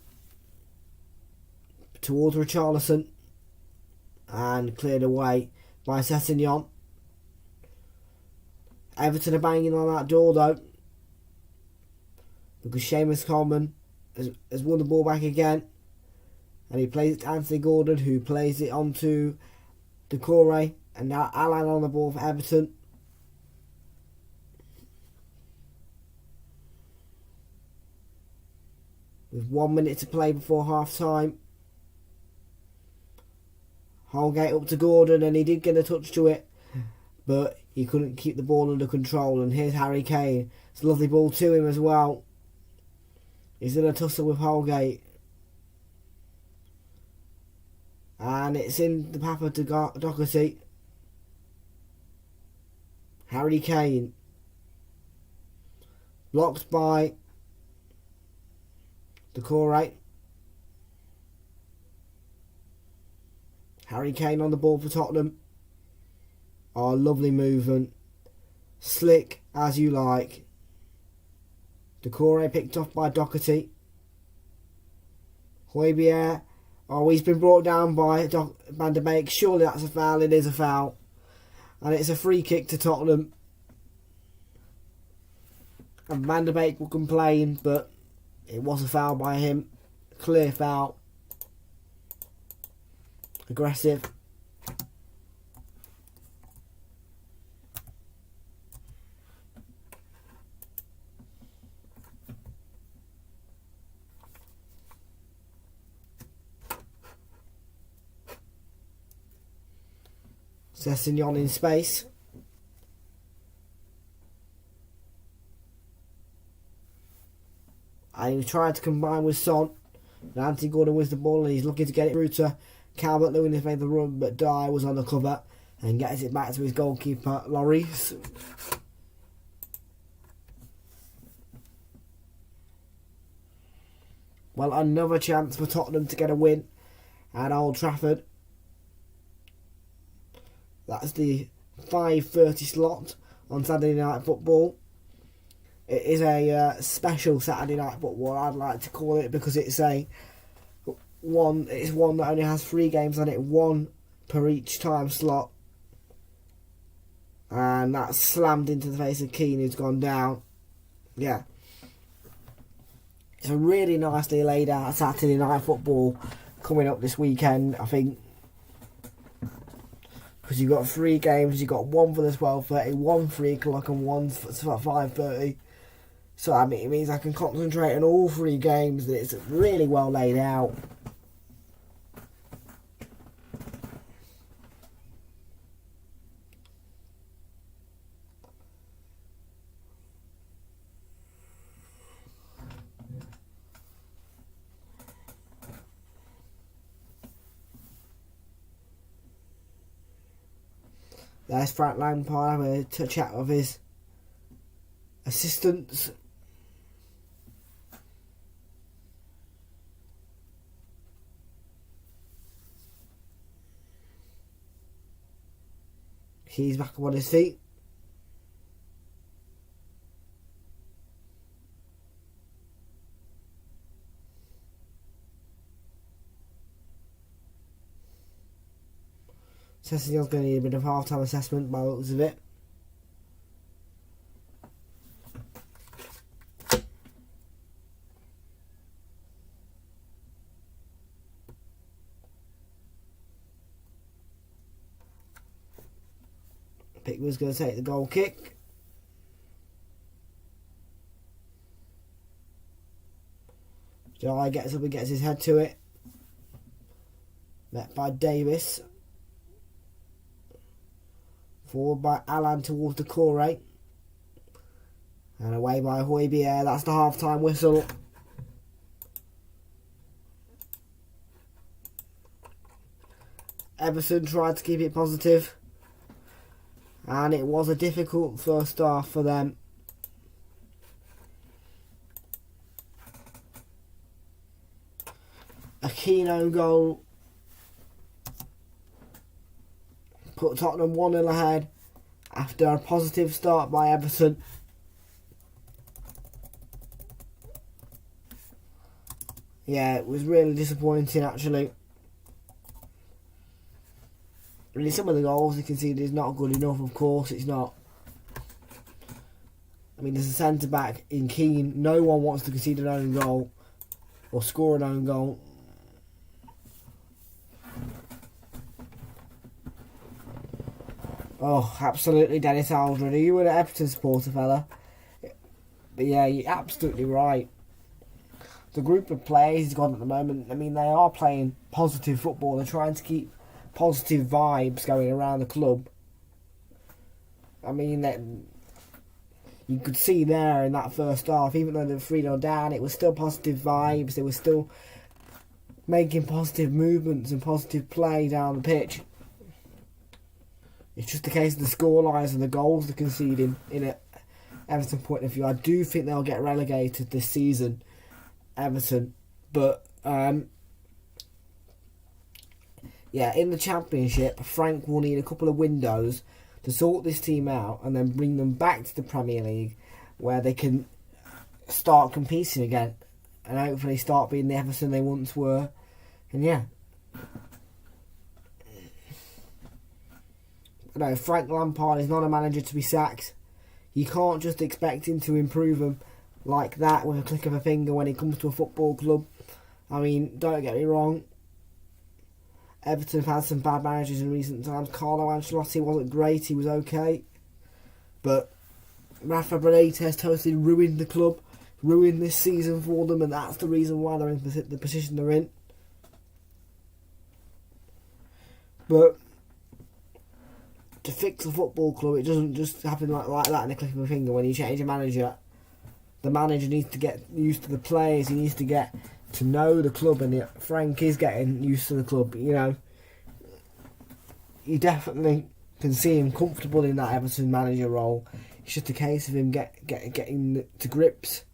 towards Richarlison and cleared away by Sessegnon. Everton are banging on that door though, because Seamus Coleman has won the ball back again. And he plays it to Anthony Gordon, who plays it onto Decore. And now Alan on the ball for Everton. With 1 minute to play before half time. Holgate up to Gordon, and he did get a touch to it, but he couldn't keep the ball under control. And here's Harry Kane. It's a lovely ball to him as well. He's in a tussle with Holgate. And it's in the path of Doherty. Harry Kane. Blocked by Decore. Harry Kane on the ball for Tottenham. Oh, lovely movement. Slick as you like. Decore picked off by Doherty. Højbjerg. Oh, he's been brought down by Van der Beek. Surely that's a foul. It is a foul. And it's a free kick to Tottenham. And Van der Beek will complain, but it was a foul by him. Clear foul. Aggressive. Sessegnon in space. And he tried to combine with Son. And Anthony Gordon with the ball and he's looking to get it through to Calvert-Lewin. Has made the run, but Dyer was on the cover and gets it back to his goalkeeper, Lloris. Well, another chance for Tottenham to get a win at Old Trafford. That's the 5:30 slot on Saturday Night Football. It is a special Saturday Night Football, I'd like to call it, because it's one that only has 3 games on it, 1 per each time slot. And that's slammed into the face of Keane, who's gone down. Yeah. It's a really nicely laid out Saturday Night Football coming up this weekend, I think. Because you've got 3 games, you've got 1 for the 12:30, 1 3 o'clock and 1 for 5:30. So I mean, it means I can concentrate on all 3 games. It's really well laid out. There's Frank Lampard having a chat with his assistants. He's back up on his feet. Sessegnon's going to need a bit of half-time assessment by the looks of it. Pickford's going to take the goal kick. Jai gets up and gets his head to it. Met by Davis. Forward by Alan towards the core. And away by Højbjerg. That's the half-time whistle. Everton tried to keep it positive. And it was a difficult first half for them. A Keno goal put Tottenham 1-0 ahead after a positive start by Everton. Yeah, it was really disappointing actually. Really, some of the goals they conceded is not good enough, of course it's not. I mean, there's a centre-back in Keane. No one wants to concede an own goal or score an own goal. Oh, absolutely, Dennis Aldrin. Are you an Everton supporter, fella? But yeah, you're absolutely right. The group of players he's got at the moment, I mean, they are playing positive football. They're trying to keep positive vibes going around the club. I mean, you could see there in that first half, even though they were 3-0 down, it was still positive vibes. They were still making positive movements and positive play down the pitch. It's just a case of the scorelines and the goals they're conceding in an Everton point of view. I do think they'll get relegated this season, Everton. But yeah, in the Championship, Frank will need a couple of windows to sort this team out and then bring them back to the Premier League, where they can start competing again and hopefully start being the Everton they once were. And yeah, no, Frank Lampard is not a manager to be sacked. You can't just expect him to improve them like that with a click of a finger when it comes to a football club. I mean, don't get me wrong, Everton have had some bad managers in recent times. Carlo Ancelotti wasn't great, he was okay. But Rafa Benitez totally ruined the club, ruined this season for them, and that's the reason why they're in the position they're in. But to fix a football club, it doesn't just happen like that in a click of a finger. When you change a manager, the manager needs to get used to the players, he needs to get to know the club, and Frank is getting used to the club. You know, you definitely can see him comfortable in that Everton manager role. It's just a case of him getting to grips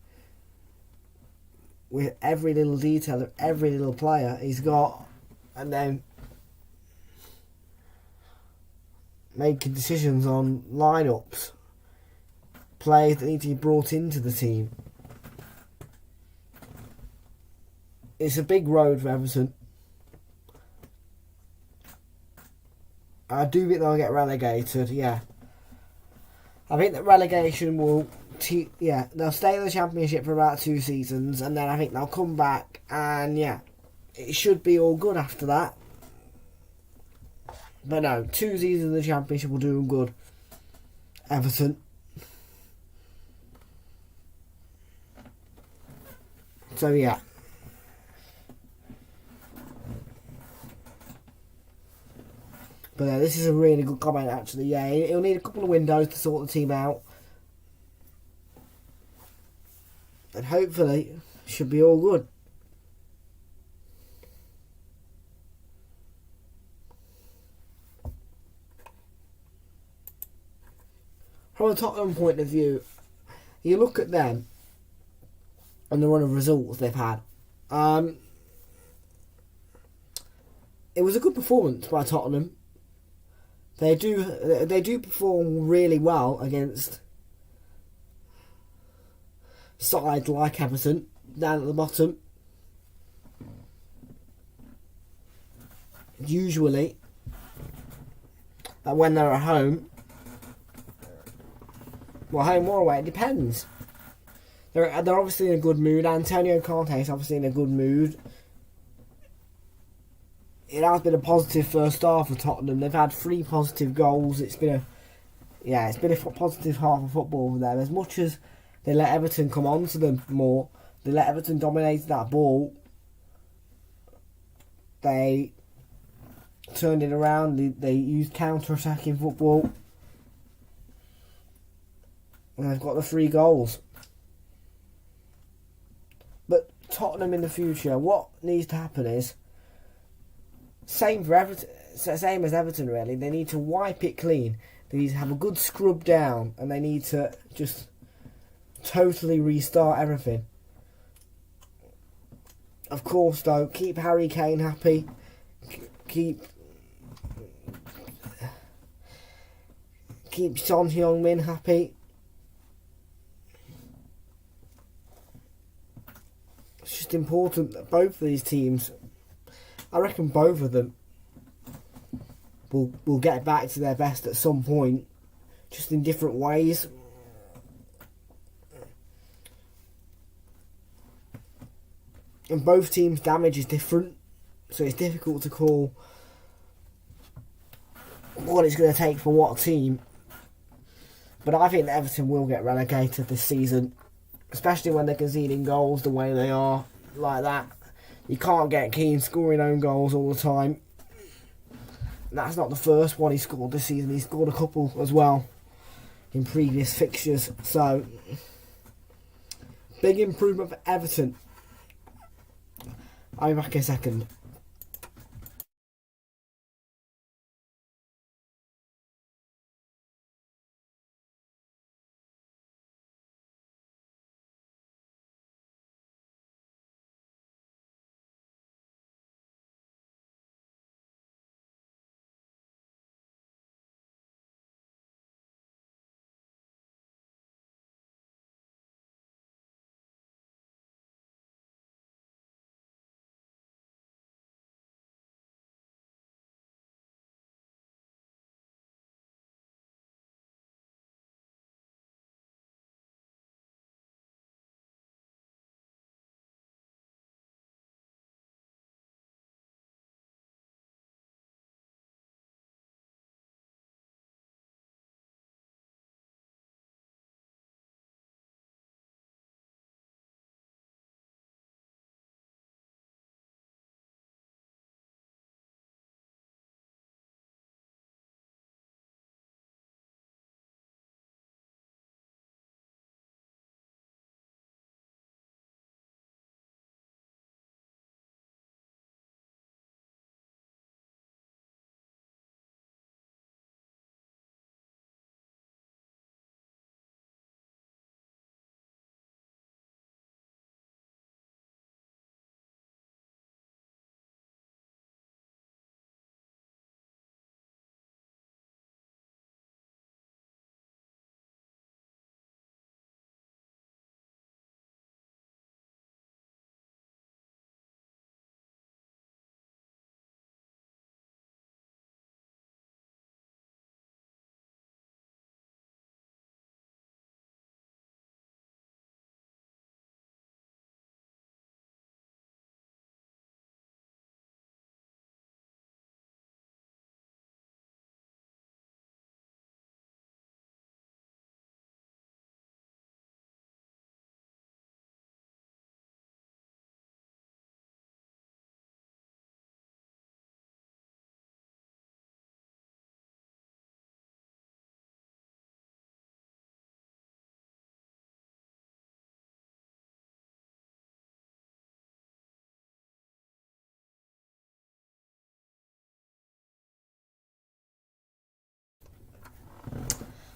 with every little detail of every little player he's got, and then making decisions on lineups, players that need to be brought into the team. It's a big road for Everton. I do think they'll get relegated, yeah. I think that relegation will... they'll stay in the Championship for about 2 seasons, and then I think they'll come back, and yeah, it should be all good after that. But no, 2 seasons in the Championship will do them good. Everton. So yeah. But this is a really good comment, actually. Yeah, he'll need a couple of windows to sort the team out. And hopefully, should be all good. From a Tottenham point of view, you look at them and the run of results they've had. It was a good performance by Tottenham. They do perform really well against sides like Everton down at the bottom. Usually, when they're at home, well, home or away, it depends. They're obviously in a good mood. Antonio Conte is obviously in a good mood. It has been a positive first half for Tottenham. They've had 3 positive goals. It's been a positive half of football for them. As much as they let Everton come on to them more, they let Everton dominate that ball. They turned it around. They used counter-attacking football, and they've got the 3 goals. But Tottenham in the future, what needs to happen is same as Everton really. They need to wipe it clean. They need to have a good scrub down, and they need to just totally restart everything. Of course, though, keep Harry Kane happy. Keep Son Heung-min happy. It's just important that both of these teams, I reckon both of them will get back to their best at some point, just in different ways. And both teams' damage is different, so it's difficult to call what it's going to take for what team. But I think that Everton will get relegated this season, especially when they're conceding goals the way they are, like that. You can't get Keane scoring own goals all the time. That's not the first one he scored this season. He scored a couple as well in previous fixtures. So, big improvement for Everton. I'll be back in a second.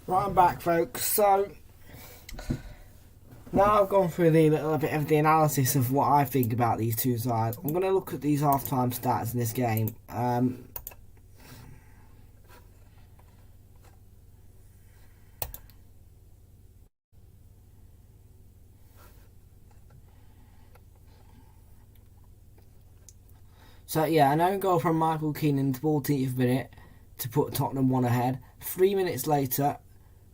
Right, I'm back, folks. So now I've gone through the little bit of the analysis of what I think about these two sides. I'm going to look at these half-time stats in this game. So yeah, an own goal from Michael Keane in the 14th minute to put Tottenham 1 ahead. 3 minutes later,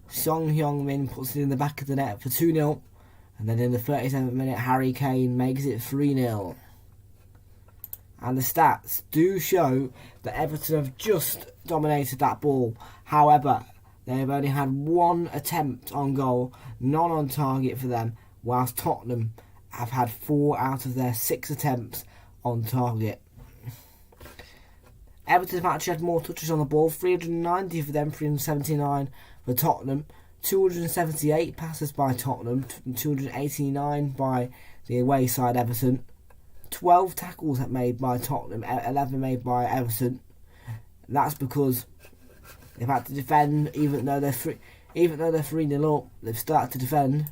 Song Heung-min puts it in the back of the net for 2-0. And then in the 37th minute, Harry Kane makes it 3-0. And the stats do show that Everton have just dominated that ball. However, they have only had 1 attempt on goal, none on target for them, whilst Tottenham have had 4 out of their 6 attempts on target. Everton have actually had more touches on the ball, 390 for them, 379 for Tottenham, 278 passes by Tottenham, 289 by the away side Everton, 12 tackles made by Tottenham, 11 made by Everton. That's because they've had to defend, even though they're 3-0 up, they've started to defend.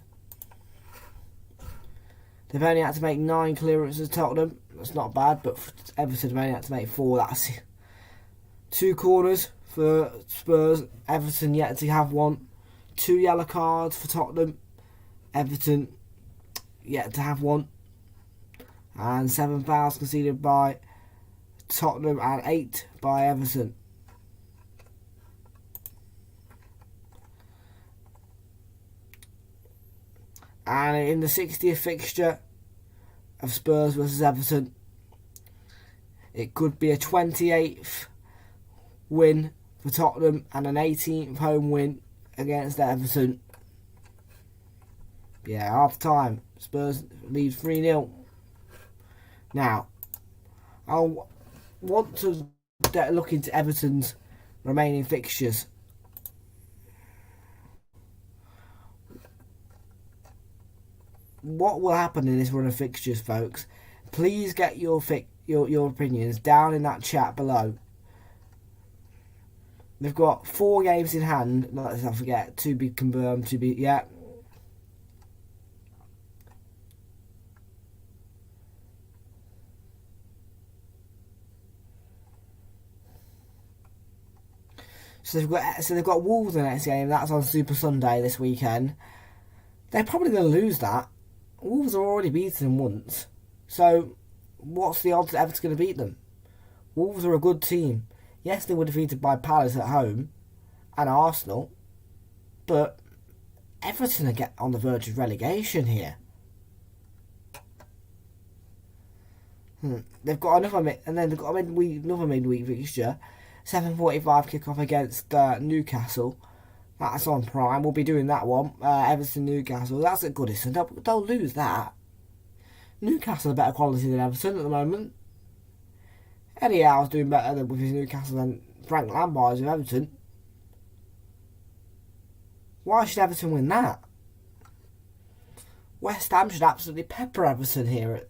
They've only had to make 9 clearances Tottenham. That's not bad, but Everton have only had to make 4. That's 2 corners for Spurs. Everton yet to have 1. 2 yellow cards for Tottenham. Everton yet to have 1. And 7 fouls conceded by Tottenham and 8 by Everton. And in the 60th fixture of Spurs versus Everton, it could be a 28th win for Tottenham and an 18th home win against Everton. Yeah, half time, Spurs lead 3-0. Now, I want to look into Everton's remaining fixtures. What will happen in this run of fixtures, folks? Please get your opinions down in that chat below. They've got 4 games in hand. Let's not forget, to be confirmed. So they've got Wolves in the next game. That's on Super Sunday this weekend. They're probably going to lose that. Wolves are already beaten them once. So what's the odds that Everton's going to beat them? Wolves are a good team. Yes, they were defeated by Palace at home and Arsenal, but Everton are on the verge of relegation here. They've got another midweek fixture. 7:45 kick-off against Newcastle. That's on Prime. We'll be doing that one. Everton Newcastle. That's at Goodison. They'll lose that. Newcastle are better quality than Everton at the moment. Eddie Howe's doing better with his Newcastle than Frank Lampard's with Everton. Why should Everton win that? West Ham should absolutely pepper Everton here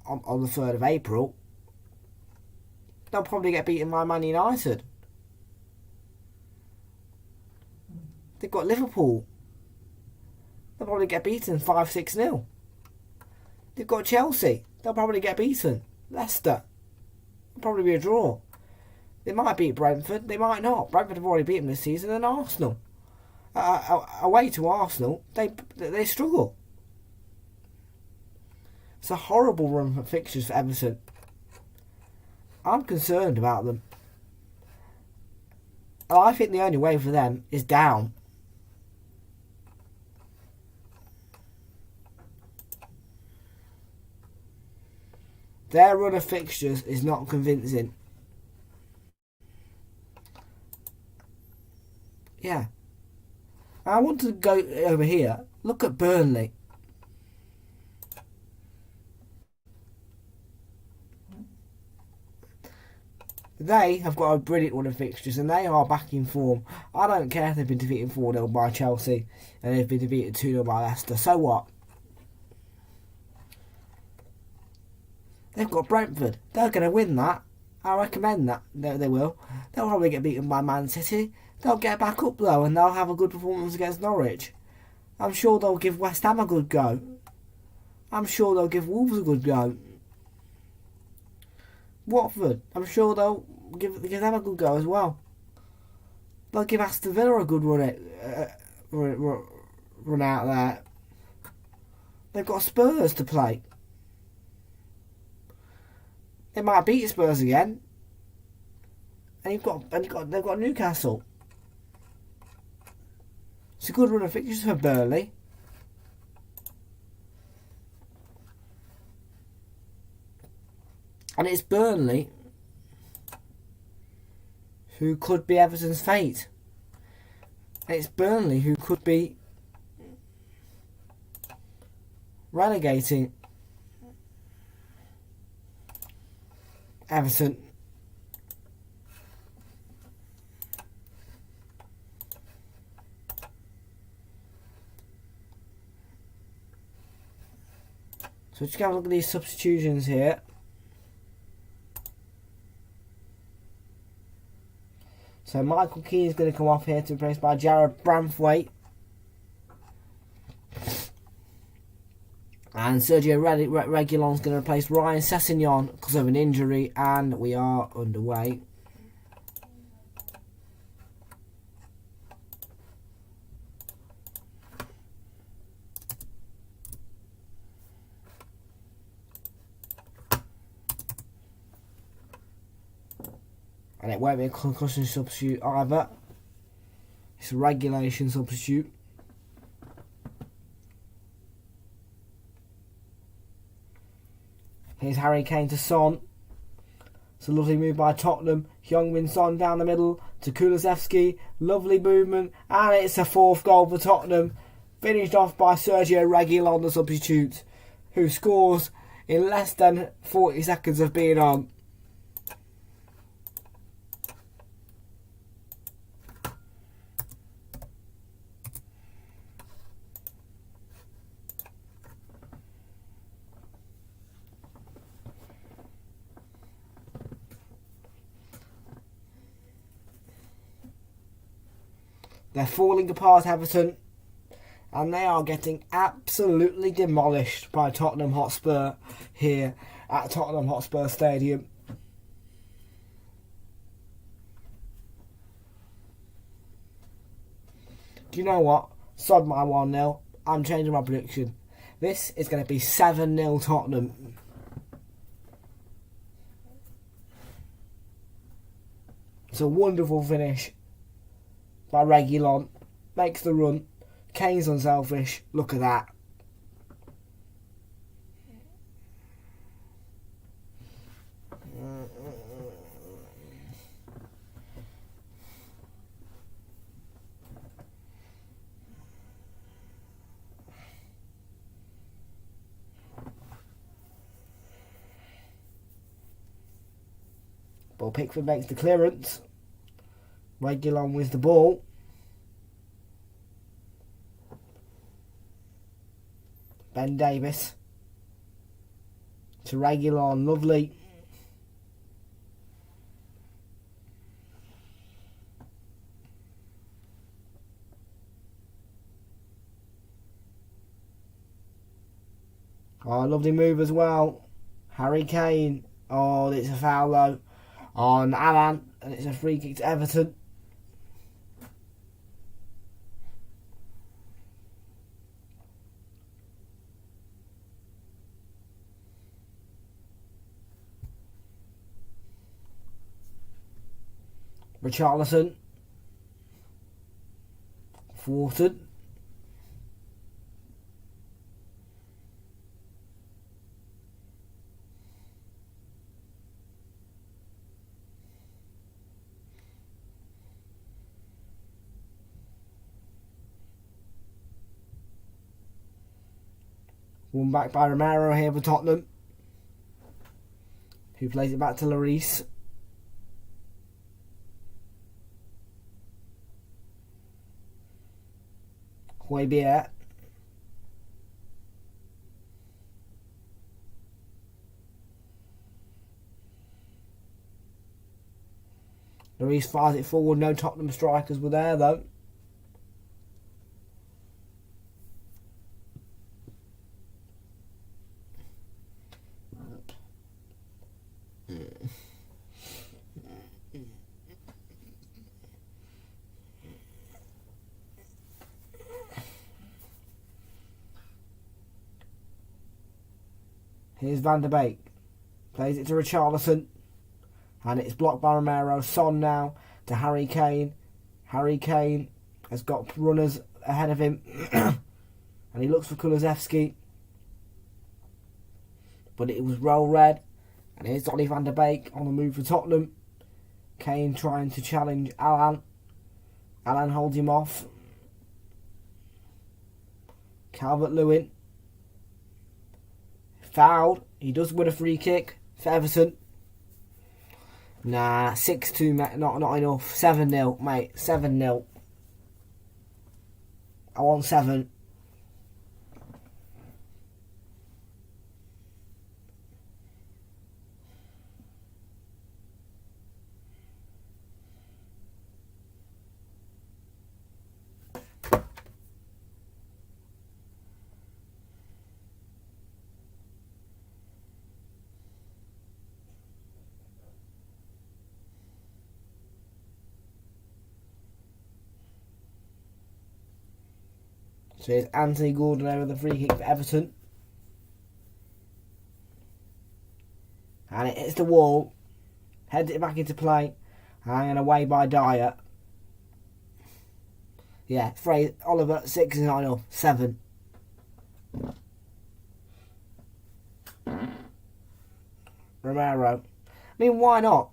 on the 3rd of April. They'll probably get beaten by Man United. They've got Liverpool. They'll probably get beaten 5-6-0. They've got Chelsea. They'll probably get beaten. Leicester. It'll probably be a draw. They might beat Brentford. They might not. Brentford have already beaten this season. And Arsenal. Away to Arsenal, they struggle. It's a horrible run for fixtures for Everton. I'm concerned about them. I think the only way for them is down. Their run of fixtures is not convincing. Yeah. I want to go over here. Look at Burnley. They have got a brilliant run of fixtures and they are back in form. I don't care if they've been defeated 4-0 by Chelsea and they've been defeated 2-0 by Leicester. So what? They've got Brentford. They're going to win that. I recommend that. They will. They'll probably get beaten by Man City. They'll get back up though, and they'll have a good performance against Norwich. I'm sure they'll give West Ham a good go. I'm sure they'll give Wolves a good go. Watford, I'm sure they'll give them a good go as well. They'll give Aston Villa a good run out there. They've got Spurs to play. They might beat Spurs again. And they've got Newcastle. It's a good run of fixtures for Burnley. And it's Burnley who could be Everton's fate. And it's Burnley who could be relegating Everton. So just have a look at these substitutions here. So Michael Keane is going to come off here to be replaced by Jared Branthwaite. And Sergio Reguilon is going to replace Ryan Sessegnon because of an injury, and we are underway. And it won't be a concussion substitute either. It's a regulation substitute. Here's Harry Kane to Son. It's a lovely move by Tottenham. Heung-min Son down the middle to Kulusevski. Lovely movement. And it's a fourth goal for Tottenham. Finished off by Sergio Reguilon, the substitute, who scores in less than 40 seconds of being on. They're falling apart, Everton, and they are getting absolutely demolished by Tottenham Hotspur here at Tottenham Hotspur Stadium. Do you know what? Sod my 1-0. I'm changing my prediction. This is going to be 7-0 Tottenham. It's a wonderful finish by Reguilon. Makes the run. Kane's unselfish. Look at that. Ball Pickford makes the clearance. Reguilon with the ball. Ben Davis to Reguilon, lovely. Oh, lovely move as well. Harry Kane. Oh, it's a foul though on Alan, and it's a free kick to Everton. Richarlison. Thwarted. Won back by Romero here for Tottenham, who plays it back to Lloris. Højbjerg. Lloris fires it forward. No Tottenham strikers were there though. Here's Van der Beek. Plays it to Richarlison. And it's blocked by Romero. Son now to Harry Kane. Harry Kane has got runners ahead of him. And he looks for Kulusevski. But it was roll red. And here's Donny van der Beek on the move for Tottenham. Kane trying to challenge Alan. Alan holds him off. Calvert-Lewin. Fouled. He does win a free kick for Everton. Nah, 6-2, mate. Not enough. 7-0, mate. 7-0. I want 7. So here's Anthony Gordon over the free kick for Everton. And it hits the wall. Heads it back into play. Hanging away by Dyer. Yeah, Oliver, 6 is not enough. 7. Romero. I mean, why not?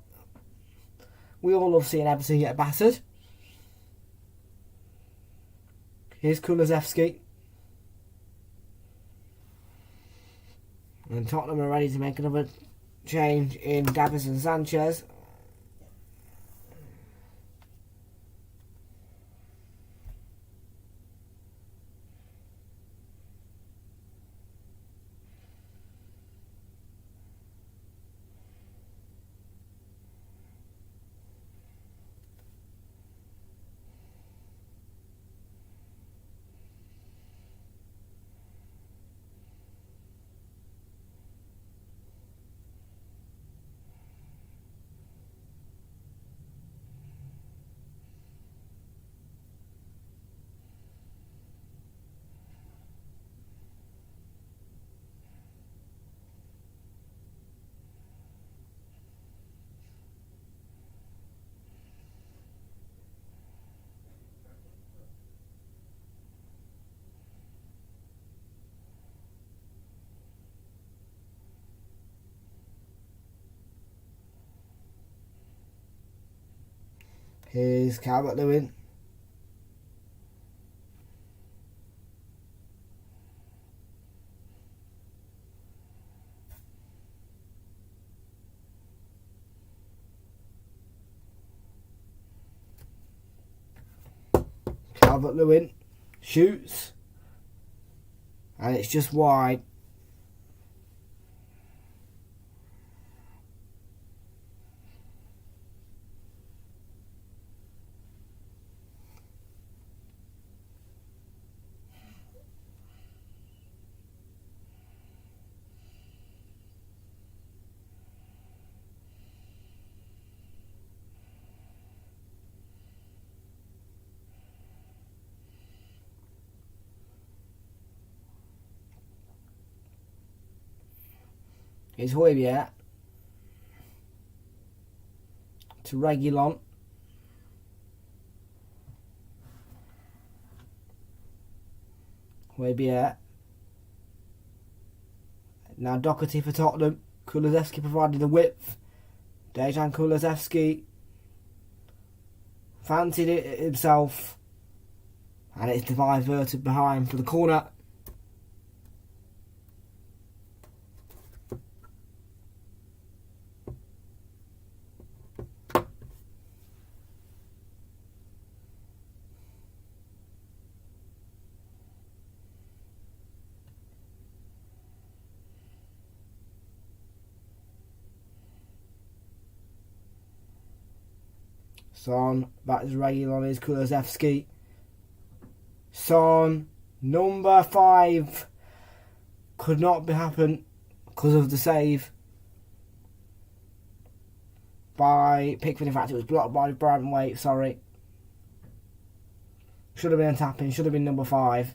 We all love seeing Everton get battered. Here's Kulusevski. And Tottenham are ready to make another change in Davis and Sanchez. Here's Calvert-Lewin. Calvert-Lewin shoots. And it's just wide. Here's Højbjerg to Realltom. Højbjerg. Now Doherty for Tottenham. Kulusevski provided the width. Dejan Kulusevski fancied it himself. And it's diverted behind for the corner. Son, back to Realltom is Kulusevski. Son, number 5. Could not happen because of the save by Pickford. In fact, it was blocked by Brandweight, sorry. Should have been a tapping, should have been number 5.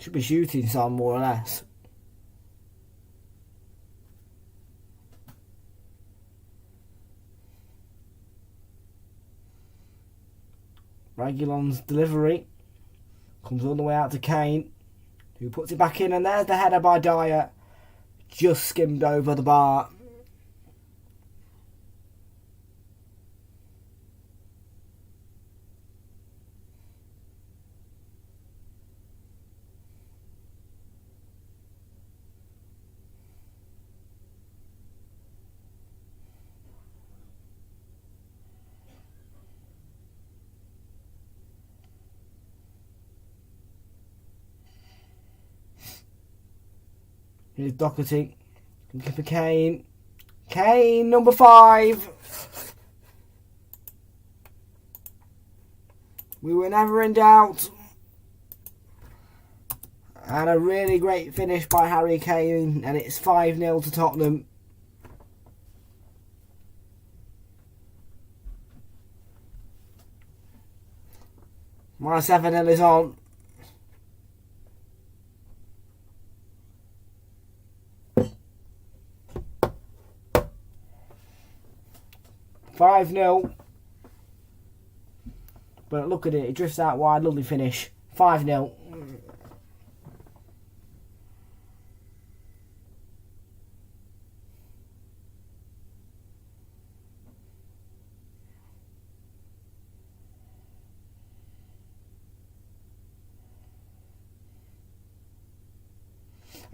Should be shooting Son, more or less. Reguilon's delivery comes all the way out to Kane, who puts it back in, and there's the header by Dyer. Just skimmed over the bar. Here's Doherty. Looking for Kane. Kane, number 5. We were never in doubt. And a really great finish by Harry Kane. And it's 5-0 to Tottenham. My 7-0 is on. $5-0. But look at it, it drifts out wide, lovely finish. 5-0.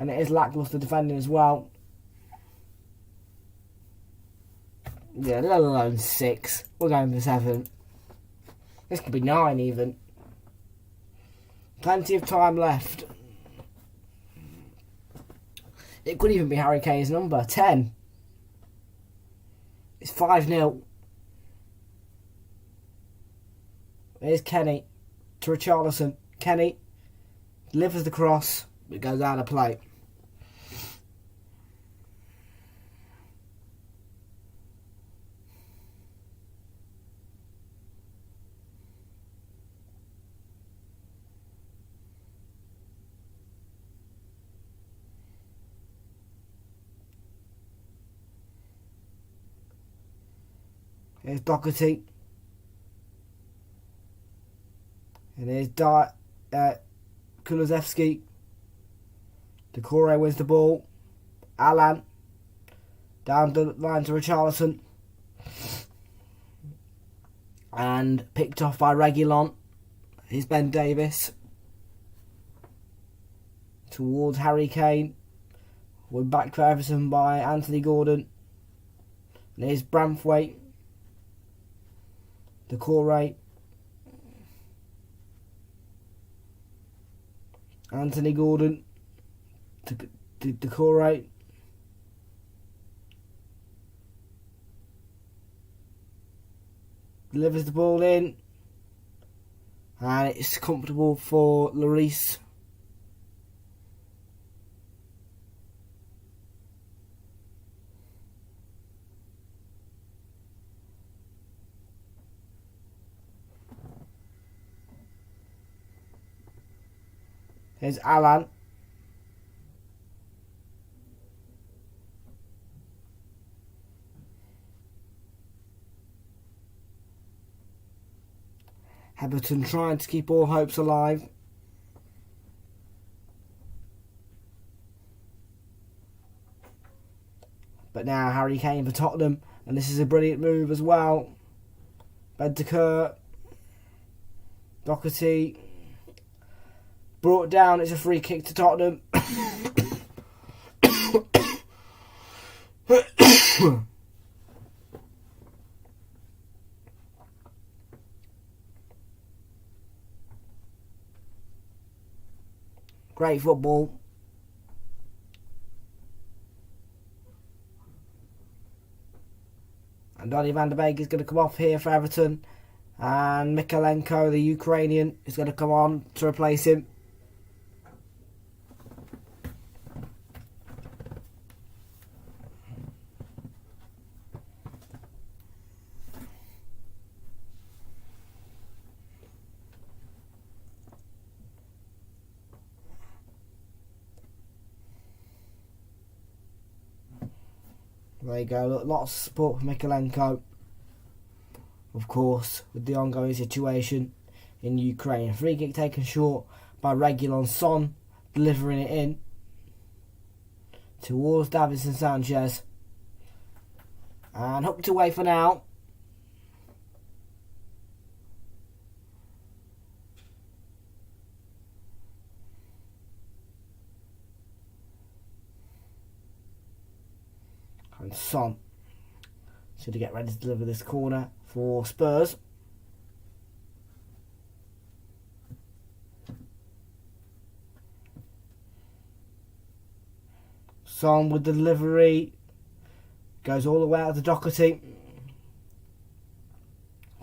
And it is lacklustre defending as well. Yeah, let alone 6. We're going for 7. This could be 9 even. Plenty of time left. It could even be Harry Kane's number. 10. It's 5-0. Here's Kenny to Richarlison. Kenny delivers the cross. It goes out of play. Here's Doherty. And here's Kulusevski. Decore wins the ball. Alan. Down the line to Richarlison. And picked off by Reguilon. Here's Ben Davis. Towards Harry Kane. We're back to Everton by Anthony Gordon. And here's Brandweight. Decore. Anthony Gordon. Decore. Delivers the ball in. And it's comfortable for Lloris. Here's Alan. Everton trying to keep all hopes alive. But now Harry Kane for Tottenham. And this is a brilliant move as well. Bentancur. Doherty. Brought down, it's a free kick to Tottenham. Great football. And Donny van der Beek is going to come off here for Everton. And Mykolenko, the Ukrainian, is going to come on to replace him. There you go, look, lots of support for Mykolenko. Of course, with the ongoing situation in Ukraine. Free kick taken short by Realltom. Son delivering it in towards Davinson Sanchez. And hooked away for now. And Son should get ready to deliver this corner for Spurs. Son with the delivery. Goes all the way out to Doherty.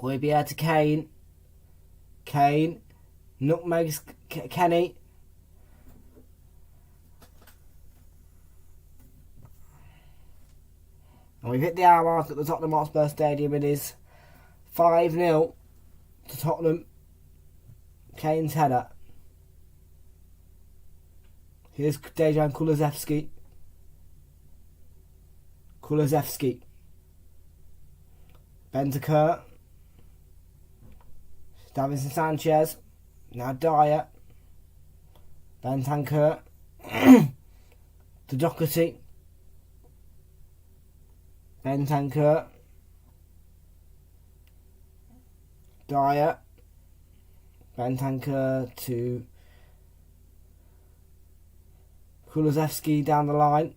Højbjerg to Kane. Kane. Nutmegs Kenny. And we've hit the hour mark at the Tottenham Hotspur Stadium. It is 5-0 to Tottenham. Kane's header. Here's Dejan Kulusevski. Bentancur. Davinson Sanchez. Now Dyer. Bentancur. To Doherty. Bentancur. Dyer. Bentancur to Kulusevski down the line.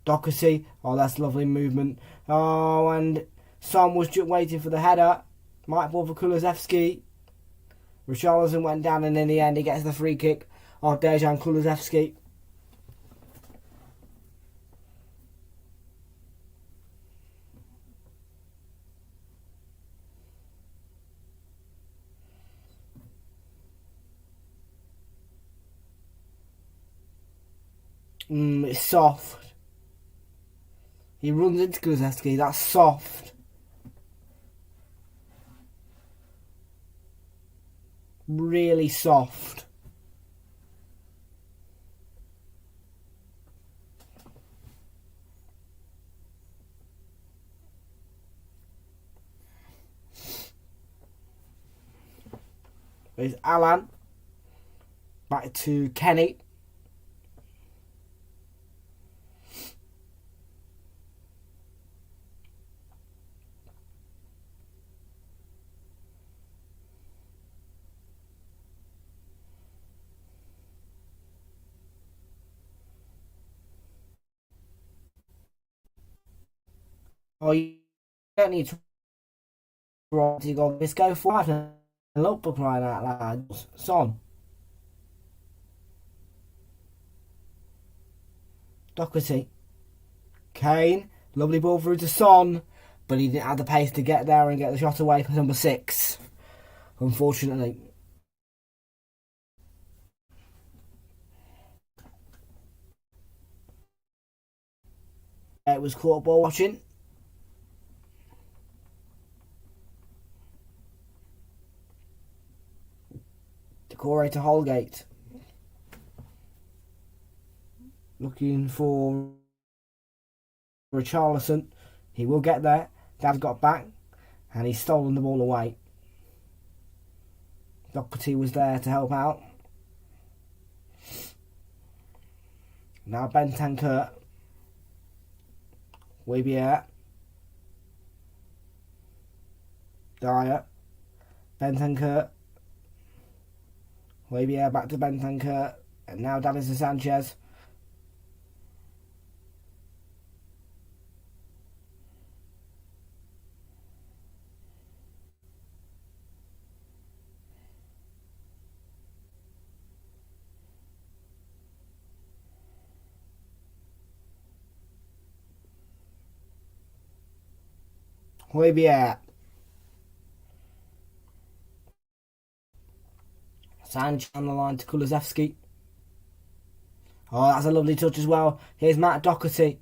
Doherty. Oh, that's lovely movement. Oh, and Son was just waiting for the header. Might fall for Kulusevski. Realltom went down, and in the end he gets the free kick of Dejan Kulusevski. It's soft. He runs into Kulusevski. That's soft. Really soft. There's Alan. Back to Kenny. Oh, you don't need to go. Let's go forward and look for crying out loud. Son. Doherty. Kane. Lovely ball through to Son. But he didn't have the pace to get there and get the shot away for number 6. Unfortunately. It was caught ball watching. Decore to Holgate. Looking for Richarlison. He will get there. Dad's got back. And he's stolen the ball away. Doherty was there to help out. Now Bentancur. Højbjerg. Dyer. Bentancur. Højbjerg back to Bentancur. And now Davinson Sanchez. Højbjerg. Sanchez on the line to Kulusevski. Oh, that's a lovely touch as well. Here's Matt Doherty.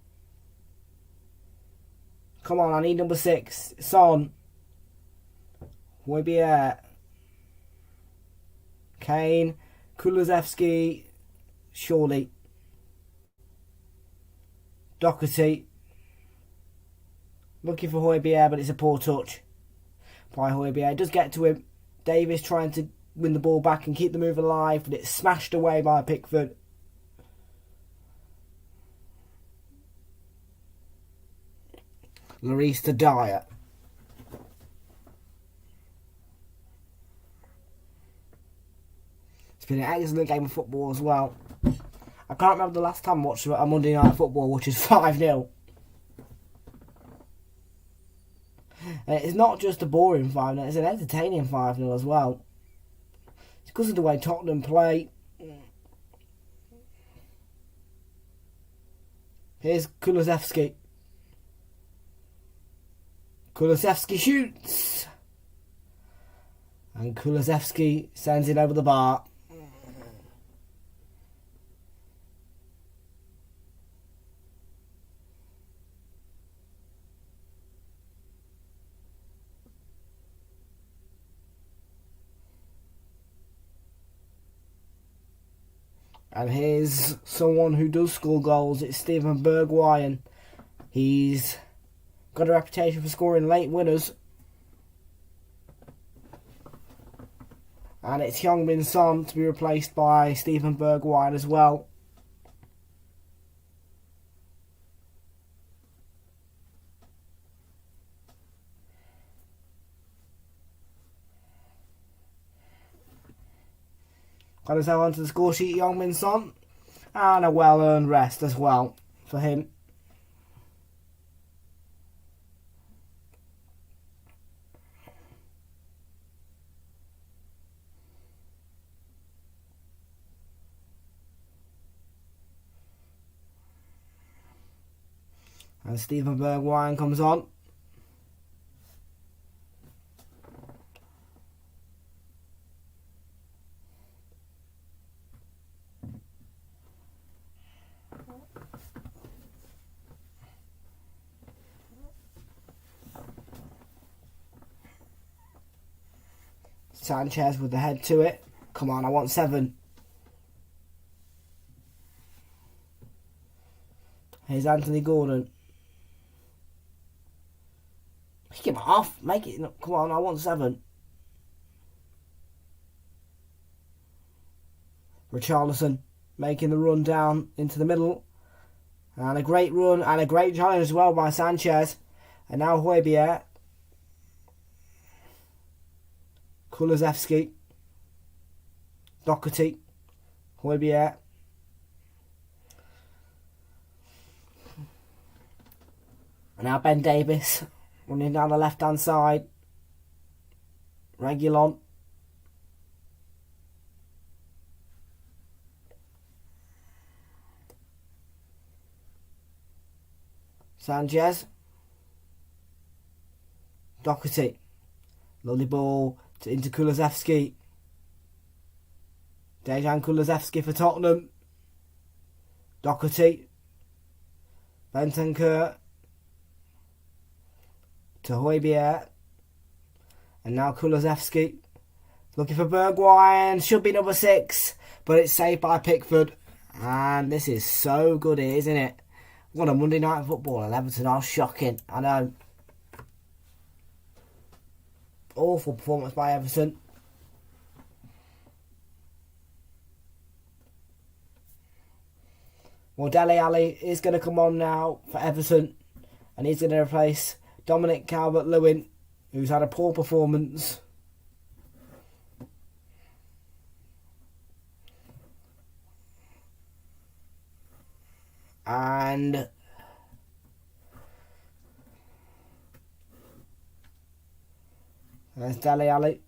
Come on, I need number 6. Son. Højbjerg. Kane. Kulusevski. Surely. Doherty. Looking for Højbjerg, but it's a poor touch by Højbjerg. It does get to him. Davis trying to win the ball back and keep the move alive, but it's smashed away by Pickford. Lloris to Dyer. It's been an excellent game of football as well. I can't remember the last time I watched a Monday Night Football, which is 5-0. And it's not just a boring 5-0, it's an entertaining 5-0 as well. It's because of the way Tottenham play. Here's Kulusevski. Kulusevski shoots. And Kulusevski sends it over the bar. And here's someone who does score goals. It's Steven Bergwijn. He's got a reputation for scoring late winners. And it's Heung-min Son to be replaced by Steven Bergwijn as well. Got himself onto the score sheet, Heung-min Son. And a well-earned rest as well for him. And Steven Bergwijn comes on. Sanchez with the head to it. Come on, I want 7. Here's Anthony Gordon. Pick him off. Make it. Come on, I want 7. Realltom making the run down into the middle. And a great run and a great challenge as well by Sanchez. And now Højbjerg. Kulusevski. Doherty. Højbjerg. And now Ben Davis running down the left hand side. Realltom. Sanchez. Doherty. Lovely ball into Kulusevski. Dejan Kulusevski for Tottenham. Doherty. Bentancur. To Højbjerg. And now Kulusevski. Looking for Bergwijn. Should be number 6. But it's saved by Pickford. And this is so good, isn't it? What a Monday Night Football. And Everton are shocking. I know. Awful performance by Everton. Well, Dele Alli is going to come on now for Everton. And he's going to replace Dominic Calvert-Lewin, who's had a poor performance. And there's Dele Alli.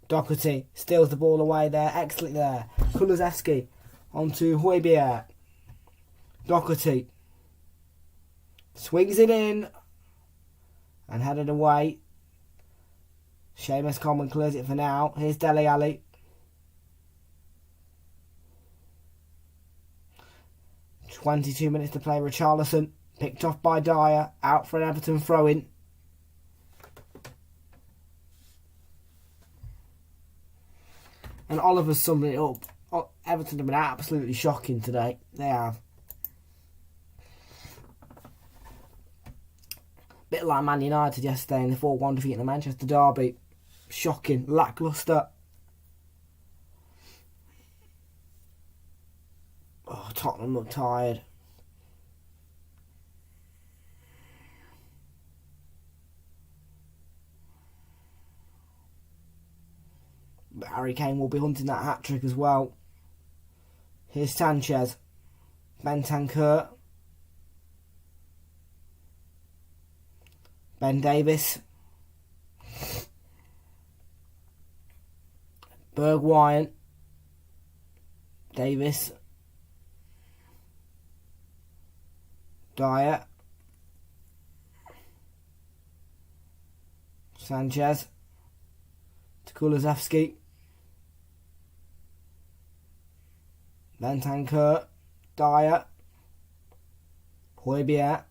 Doherty steals the ball away there. Excellent there. Kulusevski onto Højbjerg. Doherty swings it in and headed away. Seamus Coleman clears it for now. Here's Dele Alli. .22 minutes to play. Richarlison picked off by Dyer. Out for an Everton throw-in. And Oliver's summing it up. Everton have been absolutely shocking today. They have. Bit like Man United yesterday in the 4-1 defeat in the Manchester derby. Shocking. Lacklustre. Oh, Tottenham look tired. But Harry Kane will be hunting that hat-trick as well. Here's Sanchez. Bentancur. Ben Davis. Bergwijn. Davis. Dyer. Sanchez. To Kulusevski. Bentancur. Dyer. Højbjerg.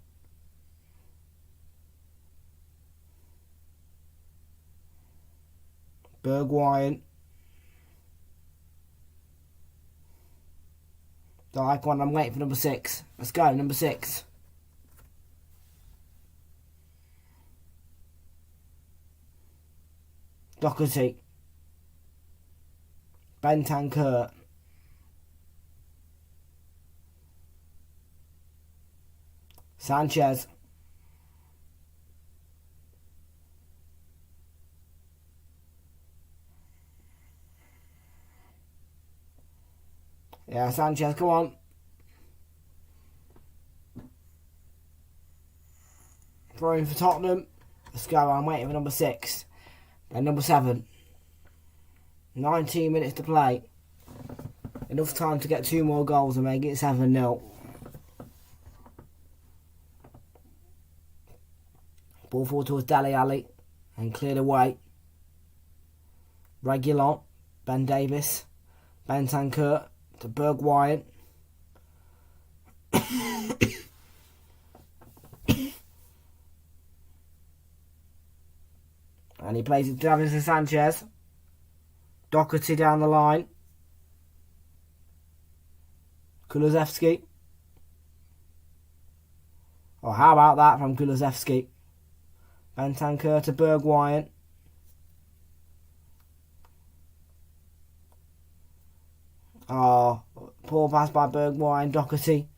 Bergwijn. Dyer, come on, I'm waiting for number 6. Let's go, number 6. Doherty. Bentancur. Sanchez. Yeah, Sanchez, come on. Throwing for Tottenham. Let's go, I'm waiting for number 6. Then number 7. 19 minutes to play. Enough time to get 2 more goals and make it 7-0. Ball forward towards Dele Alli and cleared away. Realltom, Ben Davis, Bentancur to Bergwijn. And he plays it to Davinson Sanchez. Doherty down the line. Kulusevski. Oh, how about that from Kulusevski? Bentancur to Bergwijn. Oh, poor pass by Bergwijn. Doherty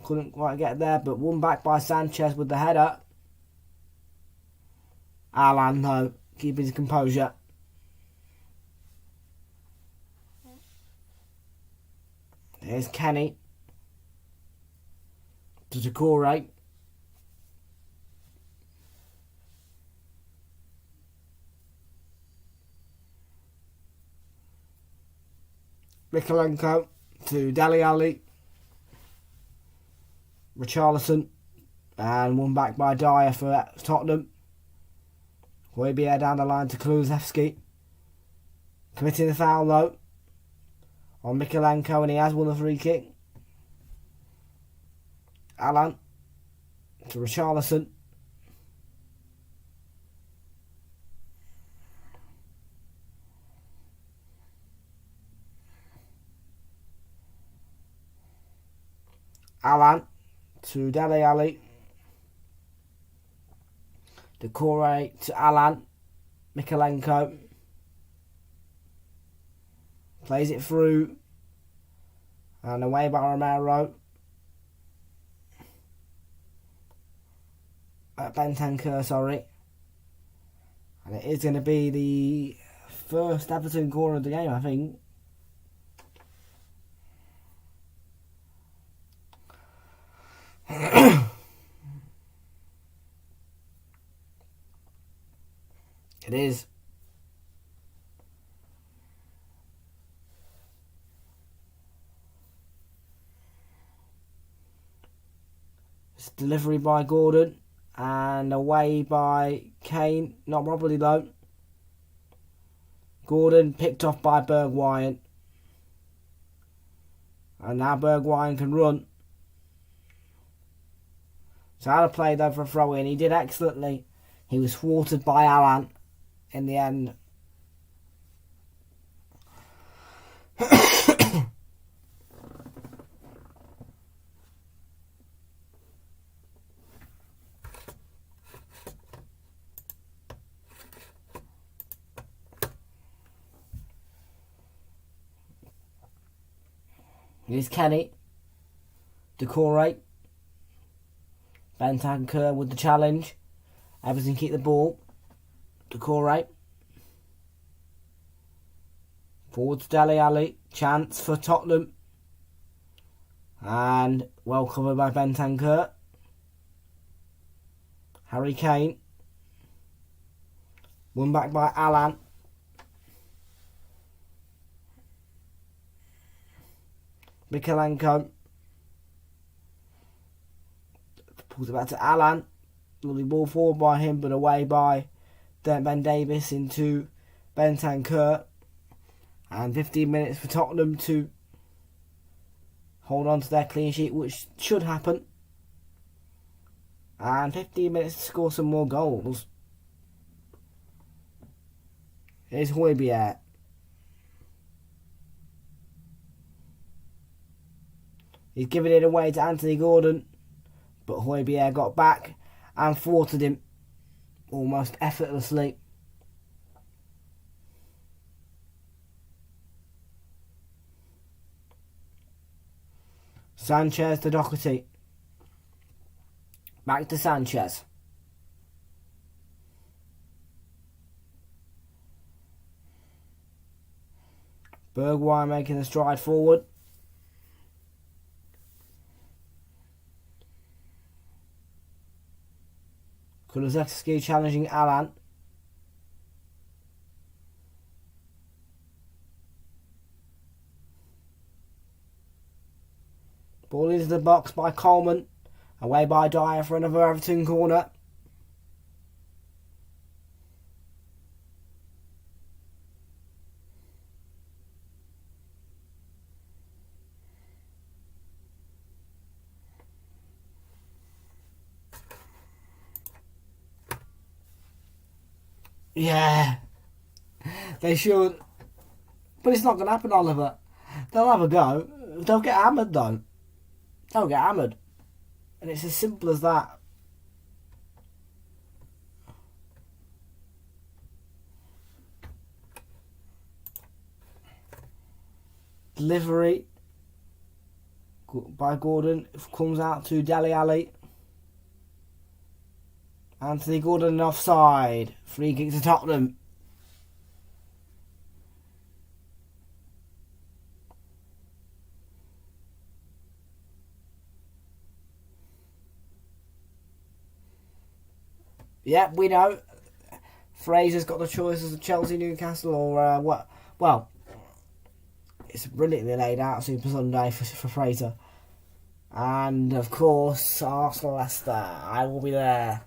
couldn't quite get there, but won back by Sanchez with the header. Alan, though, keeping his composure. Here's Kenny to Decore. Mykolenko to Dele Alli. Richarlison. And won back by Dyer for Tottenham. Højbjerg down the line to Kulusevski. Committing the foul though on Mykolenko, and he has won the free kick. Alan to Richarlison. Alan to Dele Alli. Decore to Alan. Mykolenko. Plays it through. And away by Romero. Bentancur, sorry. And it is going to be the first Everton corner of the game, I think. It is. Delivery by Gordon. And away by Kane. Not properly though. Gordon picked off by Bergwijn. And now Bergwijn can run. So out of play though for a throw in. He did excellently. He was thwarted by Alan in the end. Here's Kenny. Decore. Bentancur with the challenge. Everton keep the ball. Decore. Forward to Dele Alli. Chance for Tottenham. And well covered by Bentancur. Harry Kane. Won back by Alan. Mikalenko. Pulls it back to Alan. Lovely ball forward by him, but away by Ben Davis into Bentancur. And 15 minutes for Tottenham to hold on to their clean sheet, which should happen. And 15 minutes to score some more goals. Here's Højbjerg. He's giving it away to Anthony Gordon. But Højbjerg got back and thwarted him almost effortlessly. Sanchez to Doherty. Back to Sanchez. Bergwijn making a stride forward. Kulusevski challenging Alan. Ball into the box by Coleman. Away by Dyer for another Everton corner. Yeah, they should. But it's not going to happen, Oliver. They'll have a go. They'll get hammered, though. They'll get hammered. And it's as simple as that. Delivery by Gordon comes out to Dele Alli. Anthony Gordon offside. Free kick to Tottenham. Yeah, we know. Fraser's got the choices of Chelsea, Newcastle, or what? Well, it's brilliantly laid out Super Sunday for Fraser. And of course, Arsenal Leicester. I will be there.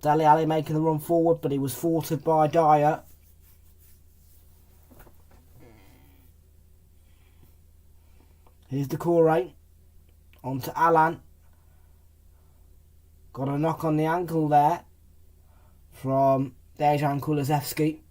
Dele Alli making the run forward, but he was thwarted by Dyer. Here's Decore. On to Alan. Got a knock on the ankle there from Dejan Kulusevski.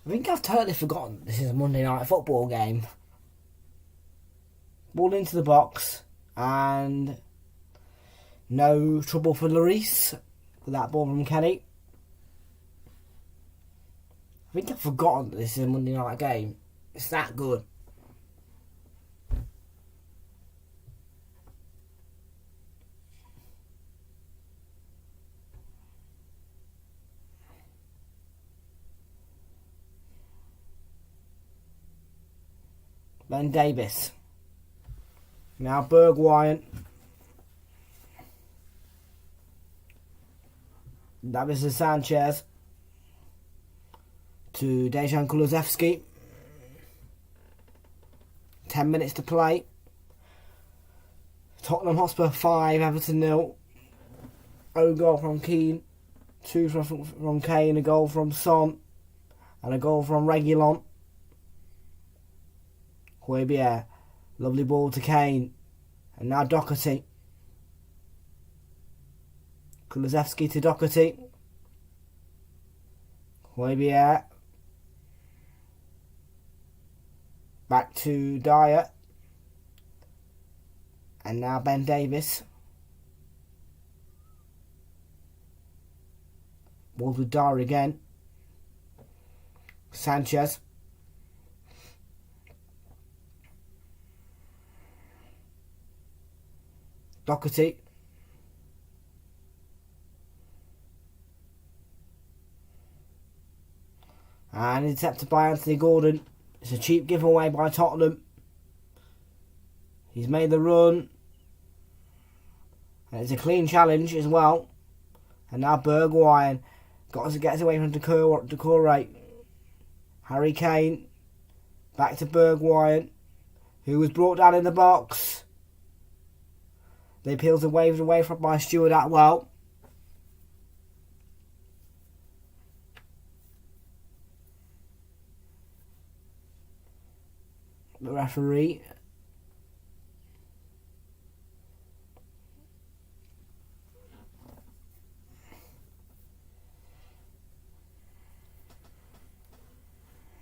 I think I've totally forgotten this is a Monday night football game. Ball into the box and no trouble for Lloris with that ball from Kenny. I think I've forgotten that this is a Monday night game. It's that good. Ben Davis. Now Bergwijn. Davison Sanchez to Dejan Kulusevski. 10 minutes to play. Tottenham Hotspur 5, Everton 0. Own goal from Keane, 2 from Kane, a goal from Son, and a goal from Realltom. Højbjerg, lovely ball to Kane, and now Doherty. Kulusevski to Doherty. Højbjerg. Back to Dyer. And now Ben Davis. Ball with Dyer again. Sanchez. Doherty. And intercepted by Anthony Gordon. It's a cheap giveaway by Tottenham. He's made the run. And it's a clean challenge as well. And now Bergwijn gets away from Decore. Harry Kane. Back to Bergwijn, who was brought down in the box. The appeals are waved away from by Stuart Atwell. The referee.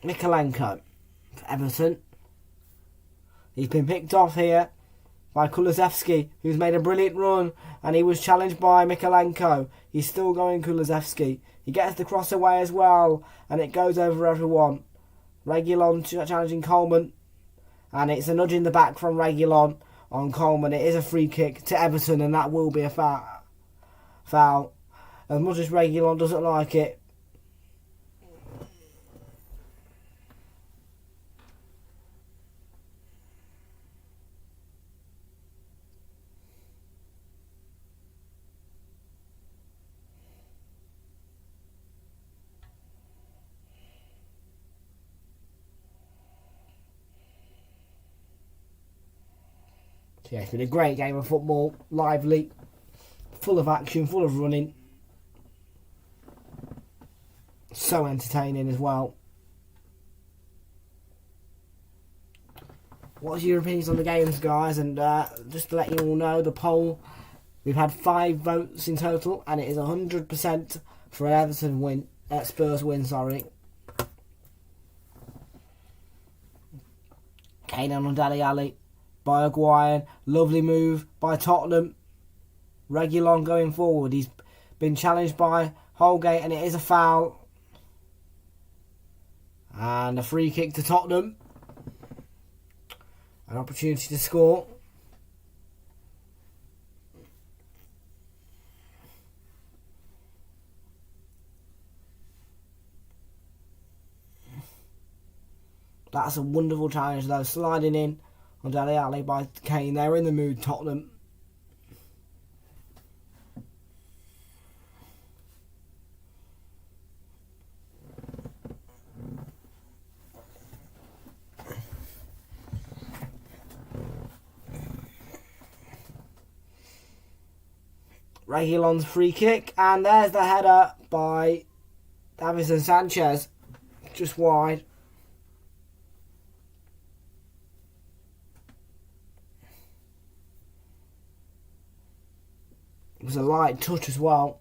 Mikalenko for Everton. He's been picked off here by Kulusevski, who's made a brilliant run, and he was challenged by Mikalenko. He's still going, Kulusevski. He gets the cross away as well, and it goes over everyone. Realltom challenging Coleman, and it's a nudge in the back from Realltom on Coleman. It is a free kick to Everton, and that will be a foul. As much as Realltom doesn't like it. Yeah, it's been a great game of football, lively, full of action, full of running. So entertaining as well. What's your opinions on the games, guys? And just to let you all know, the poll, we've had 5 votes in total, and it is 100% for an Everton win, Spurs win, sorry. Kane on Dele Alli. Bergwijn, lovely move by Tottenham. Realltom going forward. He's been challenged by Holgate, and it is a foul. And a free kick to Tottenham. An opportunity to score. That's a wonderful challenge though, sliding in on Dele Alli by Kane. They're in the mood, Tottenham. Realltom's free kick, and there's the header by Davison Sanchez, just wide. It was a light touch as well.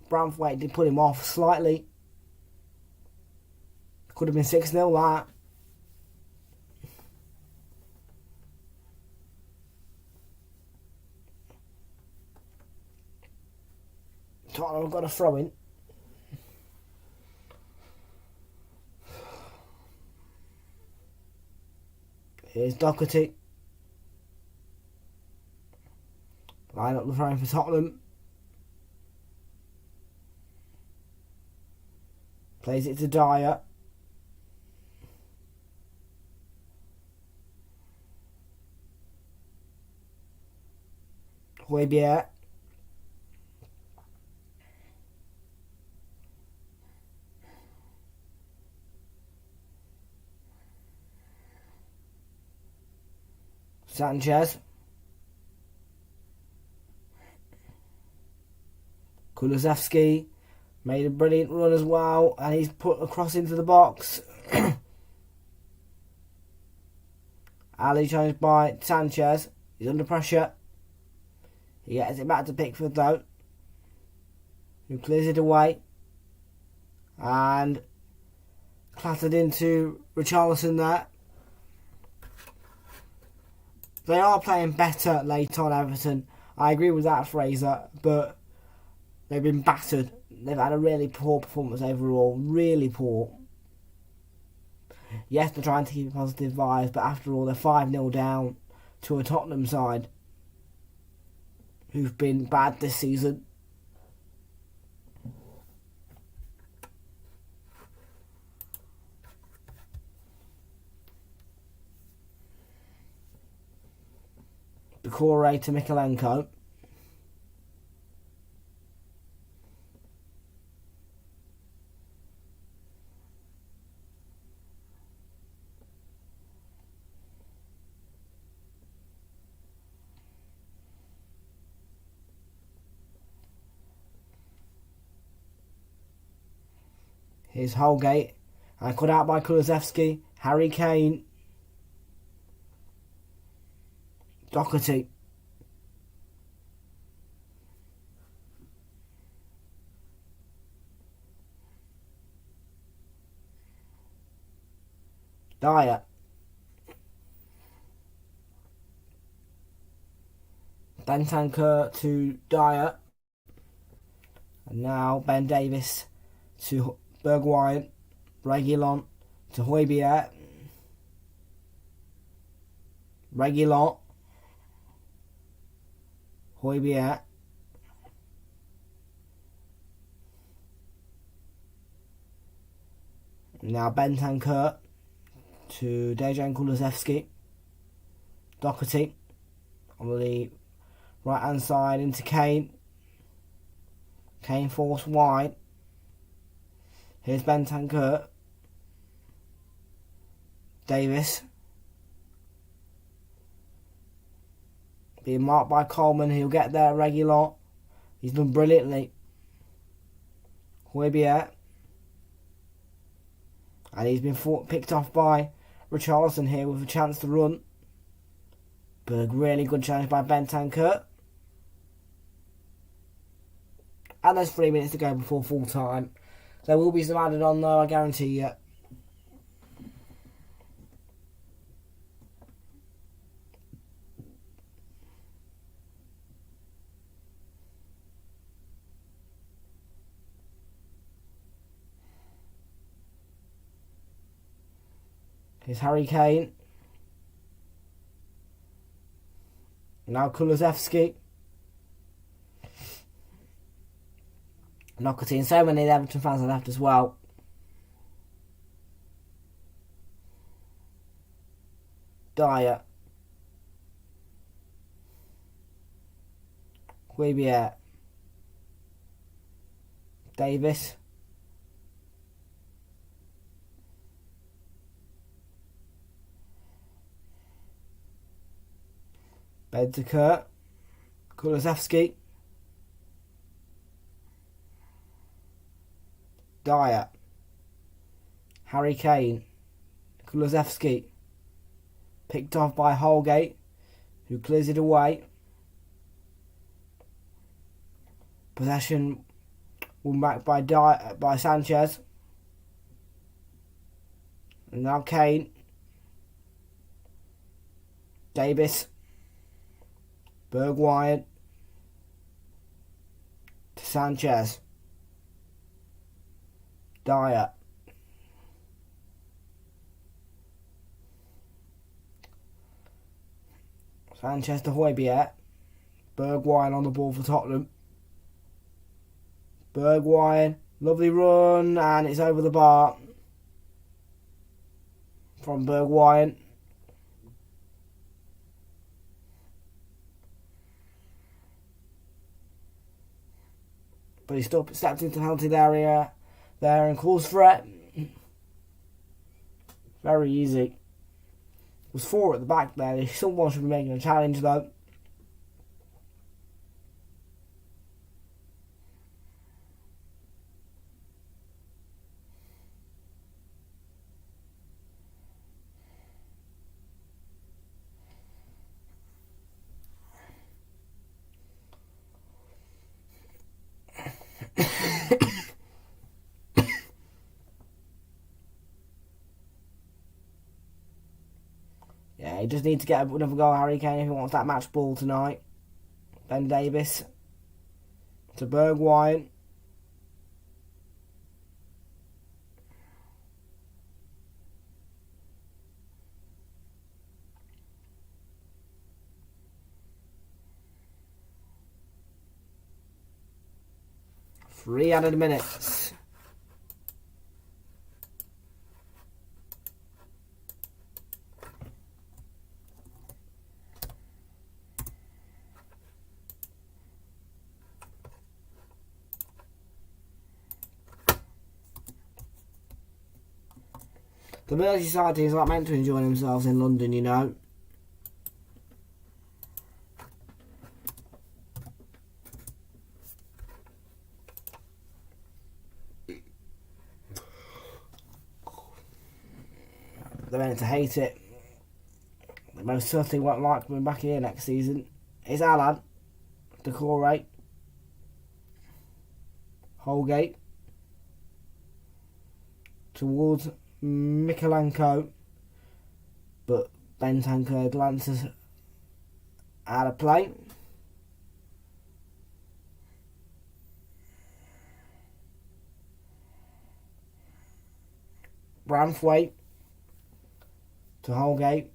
Branthwaite did put him off slightly. Could have been 6-0 that. Tottenham have got a throw in. Here's Doherty. Line up the throwing for Tottenham. Plays it to Dyer. Højbjerg. Sanchez. Kulusevski made a brilliant run as well, and he's put across into the box. Ali challenged by Sanchez. He's under pressure. He gets it back to Pickford though, who clears it away and clattered into Richarlison there. They are playing better late on, Everton. I agree with that, Fraser, but they've been battered. They've had a really poor performance overall. Really poor. Yes, they're trying to keep positive vibes, but after all, they're 5-0 down to a Tottenham side who've been bad this season. Bakore to Mikalenko. Here's Holgate, and cut out by Kulusevski. Harry Kane. Doherty. Dyer. Bentancur to Dyer. And now Ben Davis to Bergwijn. Realltom to Højbjerg. Realltom. Højbjerg. Now Bentancur to Dejan Kulusevski. Doherty on the right hand side into Kane. Kane forced wide. Here's Bentancur. Davis. Being marked by Coleman, he'll get there. Realltom. He's done brilliantly. Højbjerg. And he's been picked off by Richarlison here with a chance to run. But a really good challenge by Bentancur. And there's 3 minutes to go before full time. There will be some added on though, I guarantee you. Here's Harry Kane. Now Kulusevski. Doherty, and so many Everton fans are left as well. Dyer. Højbjerg. Davis. Bentancur. Kulusevski. Dyer. Harry Kane. Kulusevski. Picked off by Holgate, who clears it away. Possession won back by Sanchez. And now Kane. Davis. Bergwijn. To Sanchez. Dyer. Sanchez to Højbjerg. Bergwijn on the ball for Tottenham. Bergwijn, lovely run, and it's over the bar from Bergwijn. But he stepped into the penalty area there and caused threat. Very easy. It was 4 at the back there. Someone should be making a challenge though. Yeah, he just needs to get another goal, Harry Kane, if he wants that match ball tonight. Ben Davis to Bergwijn. Three added minutes. The Merseyside teams aren't meant to enjoy themselves in London, you know. They're meant to hate it. They most certainly won't like coming back here next season. It's Alan, Decore, Holgate, towards Mikalenko, but Bentancur glances out of play. Branthwaite to Holgate.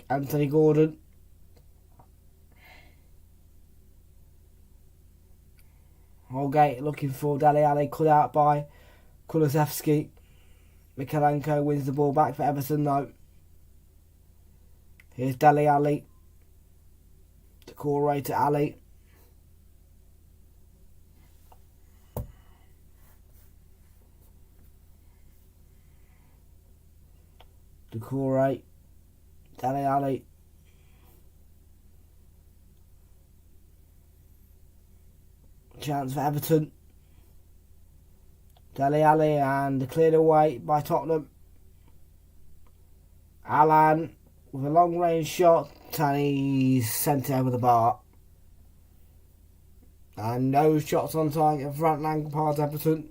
Anthony Gordon. Holgate looking for Dele Alli, cut out by Kulusevski. Mikalenko wins the ball back for Everton though. Here's Dele Alli. Decore to Ali. Decore. Dele Alli. Chance for Everton. Dele Alli and cleared away by Tottenham. Alan with a long range shot and he's sent it over the bar. And no shots on target for Frank Lampard's Everton.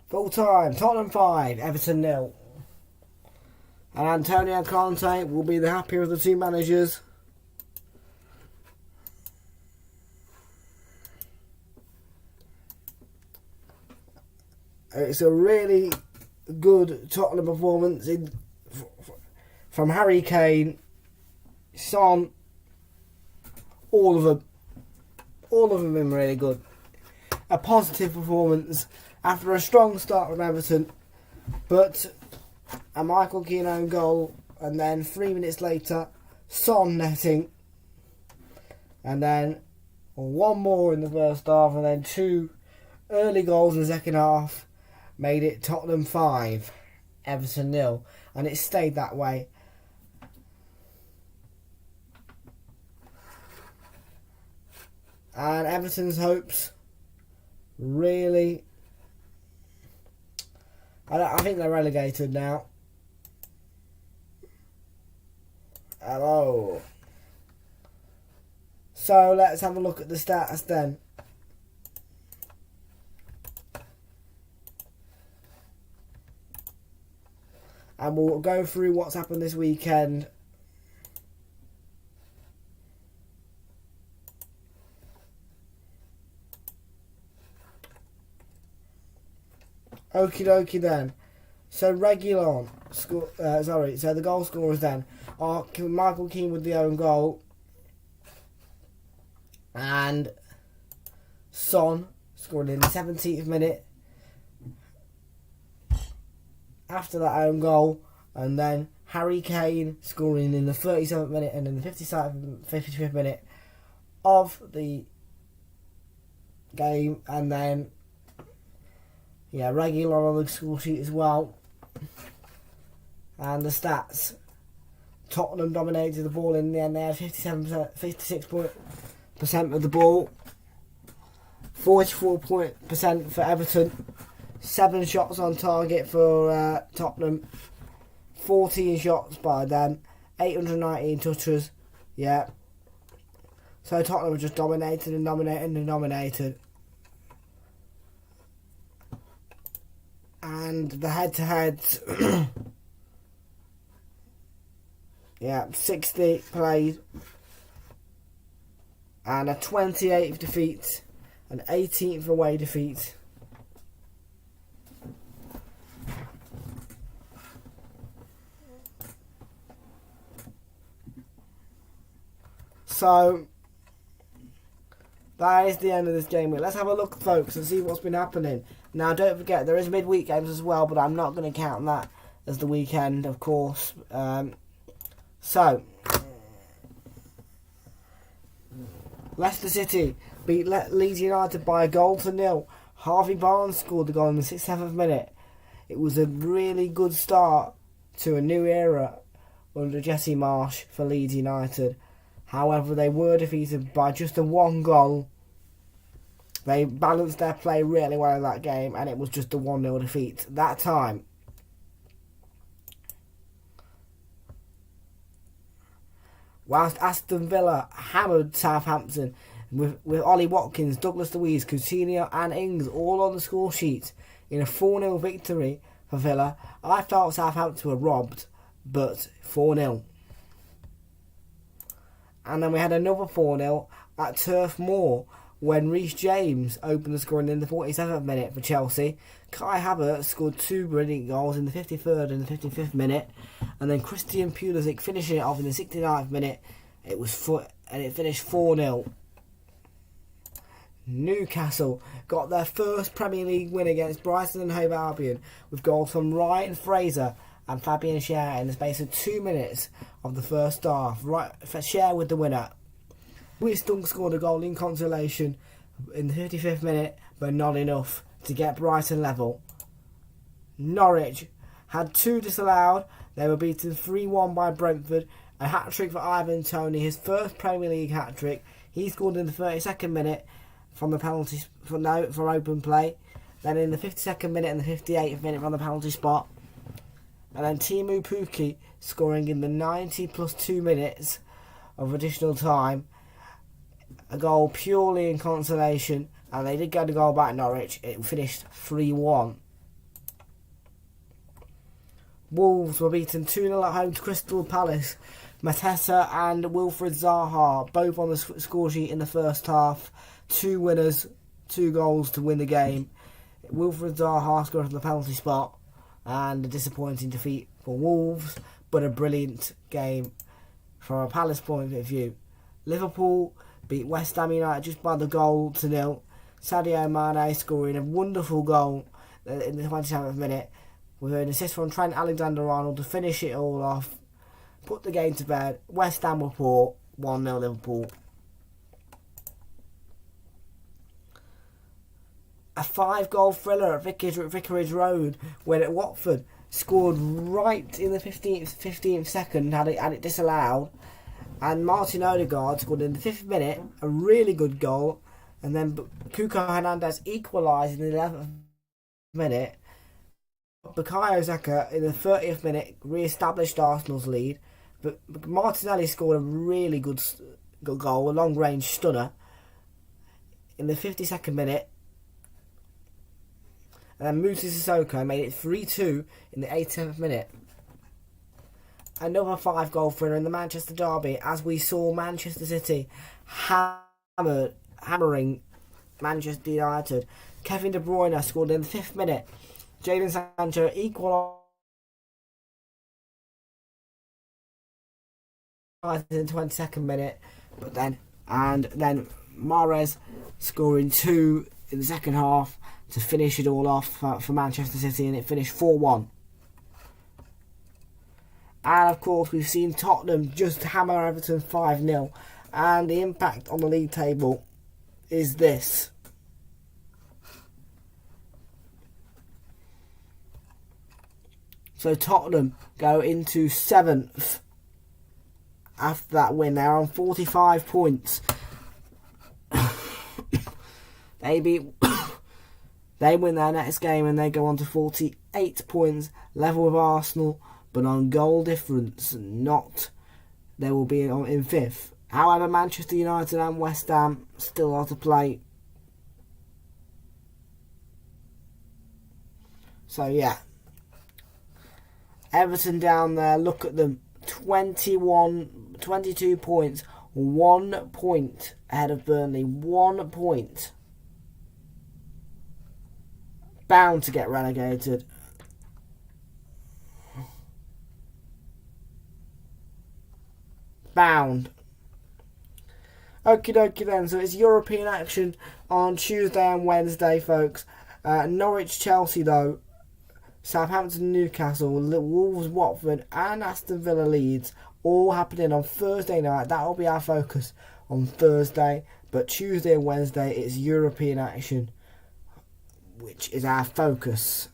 Full time, Tottenham 5, Everton 0. And Antonio Conte will be the happier of the two managers. It's a really good Tottenham performance from Harry Kane, Son, all of them. All of them have been really good. A positive performance after a strong start from Everton, but a Michael Keane own goal, and then 3 minutes later, Son netting, and then one more in the first half, and then 2 early goals in the second half made it Tottenham 5, Everton 0, and it stayed that way. And Everton's hopes really, I think they're relegated now. Hello. So let's have a look at the stats then. And we'll go through what's happened this weekend. Okie dokie then. So Realltom, so the goal scorers then are Michael Keane with the own goal. And Son scoring in the 17th minute after that own goal, and then Harry Kane scoring in the 37th minute and in the 55th minute of the game, and then regular on the score sheet as well. And the stats: Tottenham dominated the ball in the end. They had 56% of the ball, 44% for Everton, 7 shots on target for Tottenham, 14 shots by them, 819 touches. Yeah. So Tottenham were just dominated and dominated and dominated. And the head-to-heads, 60 played, and a 28th defeat, an 18th away defeat. So that is the end of this game week. Let's have a look, folks, and see what's been happening. Now, don't forget, there is midweek games as well, but I'm not going to count that as the weekend, of course. So, Leicester City beat Leeds United by a goal to nil. Harvey Barnes scored the goal in the 67th minute. It was a really good start to a new era under Jesse Marsch for Leeds United. However, they were defeated by just a 1 goal. They balanced their play really well in that game, and it was just a 1-0 defeat that time. Whilst Aston Villa hammered Southampton with Ollie Watkins, Douglas Luiz, Coutinho and Ings all on the score sheet in a 4-0 victory for Villa. I thought Southampton were robbed, but 4-0. And then we had another 4-0 at Turf Moor when Reece James opened the scoring in the 47th minute for Chelsea. Kai Havertz scored 2 brilliant goals in the 53rd and the 55th minute. And then Christian Pulisic finishing it off in the 69th minute. It finished 4-0. Newcastle got their first Premier League win against Brighton and Hove Albion with goals from Ryan Fraser and Fabian Schär in the space of 2 minutes of the first half. Schär with the winner. Which Dunk scored a goal in consolation in the 35th minute, but not enough to get Brighton level. Norwich had 2 disallowed. They were beaten 3-1 by Brentford. A hat-trick for Ivan Toney, his first Premier League hat-trick. He scored in the 32nd minute from the penalty for open play. Then in the 52nd minute and the 58th minute from the penalty spot. And then Timu Pukki scoring in the 90 plus 2 minutes of additional time. A goal purely in consolation, and they did get a goal back Norwich. It finished 3-1. Wolves were beaten 2-0 at home to Crystal Palace. Mateta and Wilfried Zaha both on the score sheet in the first half. 2 winners, 2 goals to win the game. Wilfried Zaha scored from the penalty spot, and a disappointing defeat for Wolves, but a brilliant game from a Palace point of view. Liverpool beat West Ham United just by the goal to nil. Sadio Mane scoring a wonderful goal in the 27th minute with an assist from Trent Alexander-Arnold to finish it all off, put the game to bed. West Ham were poor, 1-0 Liverpool. A 5-goal thriller at Vicarage Road when Watford scored right in the 15th second, had it disallowed. And Martin Odegaard scored in the 5th minute, a really good goal. And then Cuco Hernandez equalised in the 11th minute. Bukayo Saka in the 30th minute re-established Arsenal's lead. But Martinelli scored a really good goal, a long-range stunner, in the 52nd minute. And then Musa Sissoko made it 3-2 in the 87th minute. Another 5-goal thriller in the Manchester derby, as we saw Manchester City hammering Manchester United. Kevin De Bruyne scored in the 5th minute. Jadon Sancho equalised in the 22nd minute, but then Mahrez scoring 2 in the second half to finish it all off for Manchester City, and it finished 4-1. And of course, we've seen Tottenham just hammer Everton 5-0, and the impact on the league table is this. So Tottenham go into 7th after that win. They're on 45 points. They win their next game and they go on to 48 points, level with Arsenal, but on goal difference, they will be in 5th. However, Manchester United and West Ham still are to play. So yeah, Everton down there, look at them, 22 points, 1 point ahead of Burnley, 1 point. Bound to get relegated. Bound. Okie dokie then, so it's European action on Tuesday and Wednesday, folks. Norwich, Chelsea though, Southampton, Newcastle, Wolves, Watford and Aston Villa, Leeds, all happening on Thursday night. That will be our focus on Thursday, but Tuesday and Wednesday it's European action, which is our focus.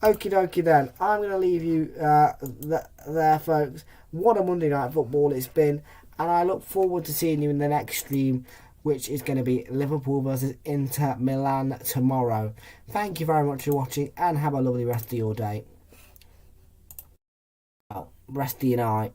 Okie dokie then, I'm going to leave you there, folks. What a Monday Night Football it's been, and I look forward to seeing you in the next stream, which is going to be Liverpool versus Inter Milan tomorrow. Thank you very much for watching, and have a lovely rest of your day. Well, rest of your night.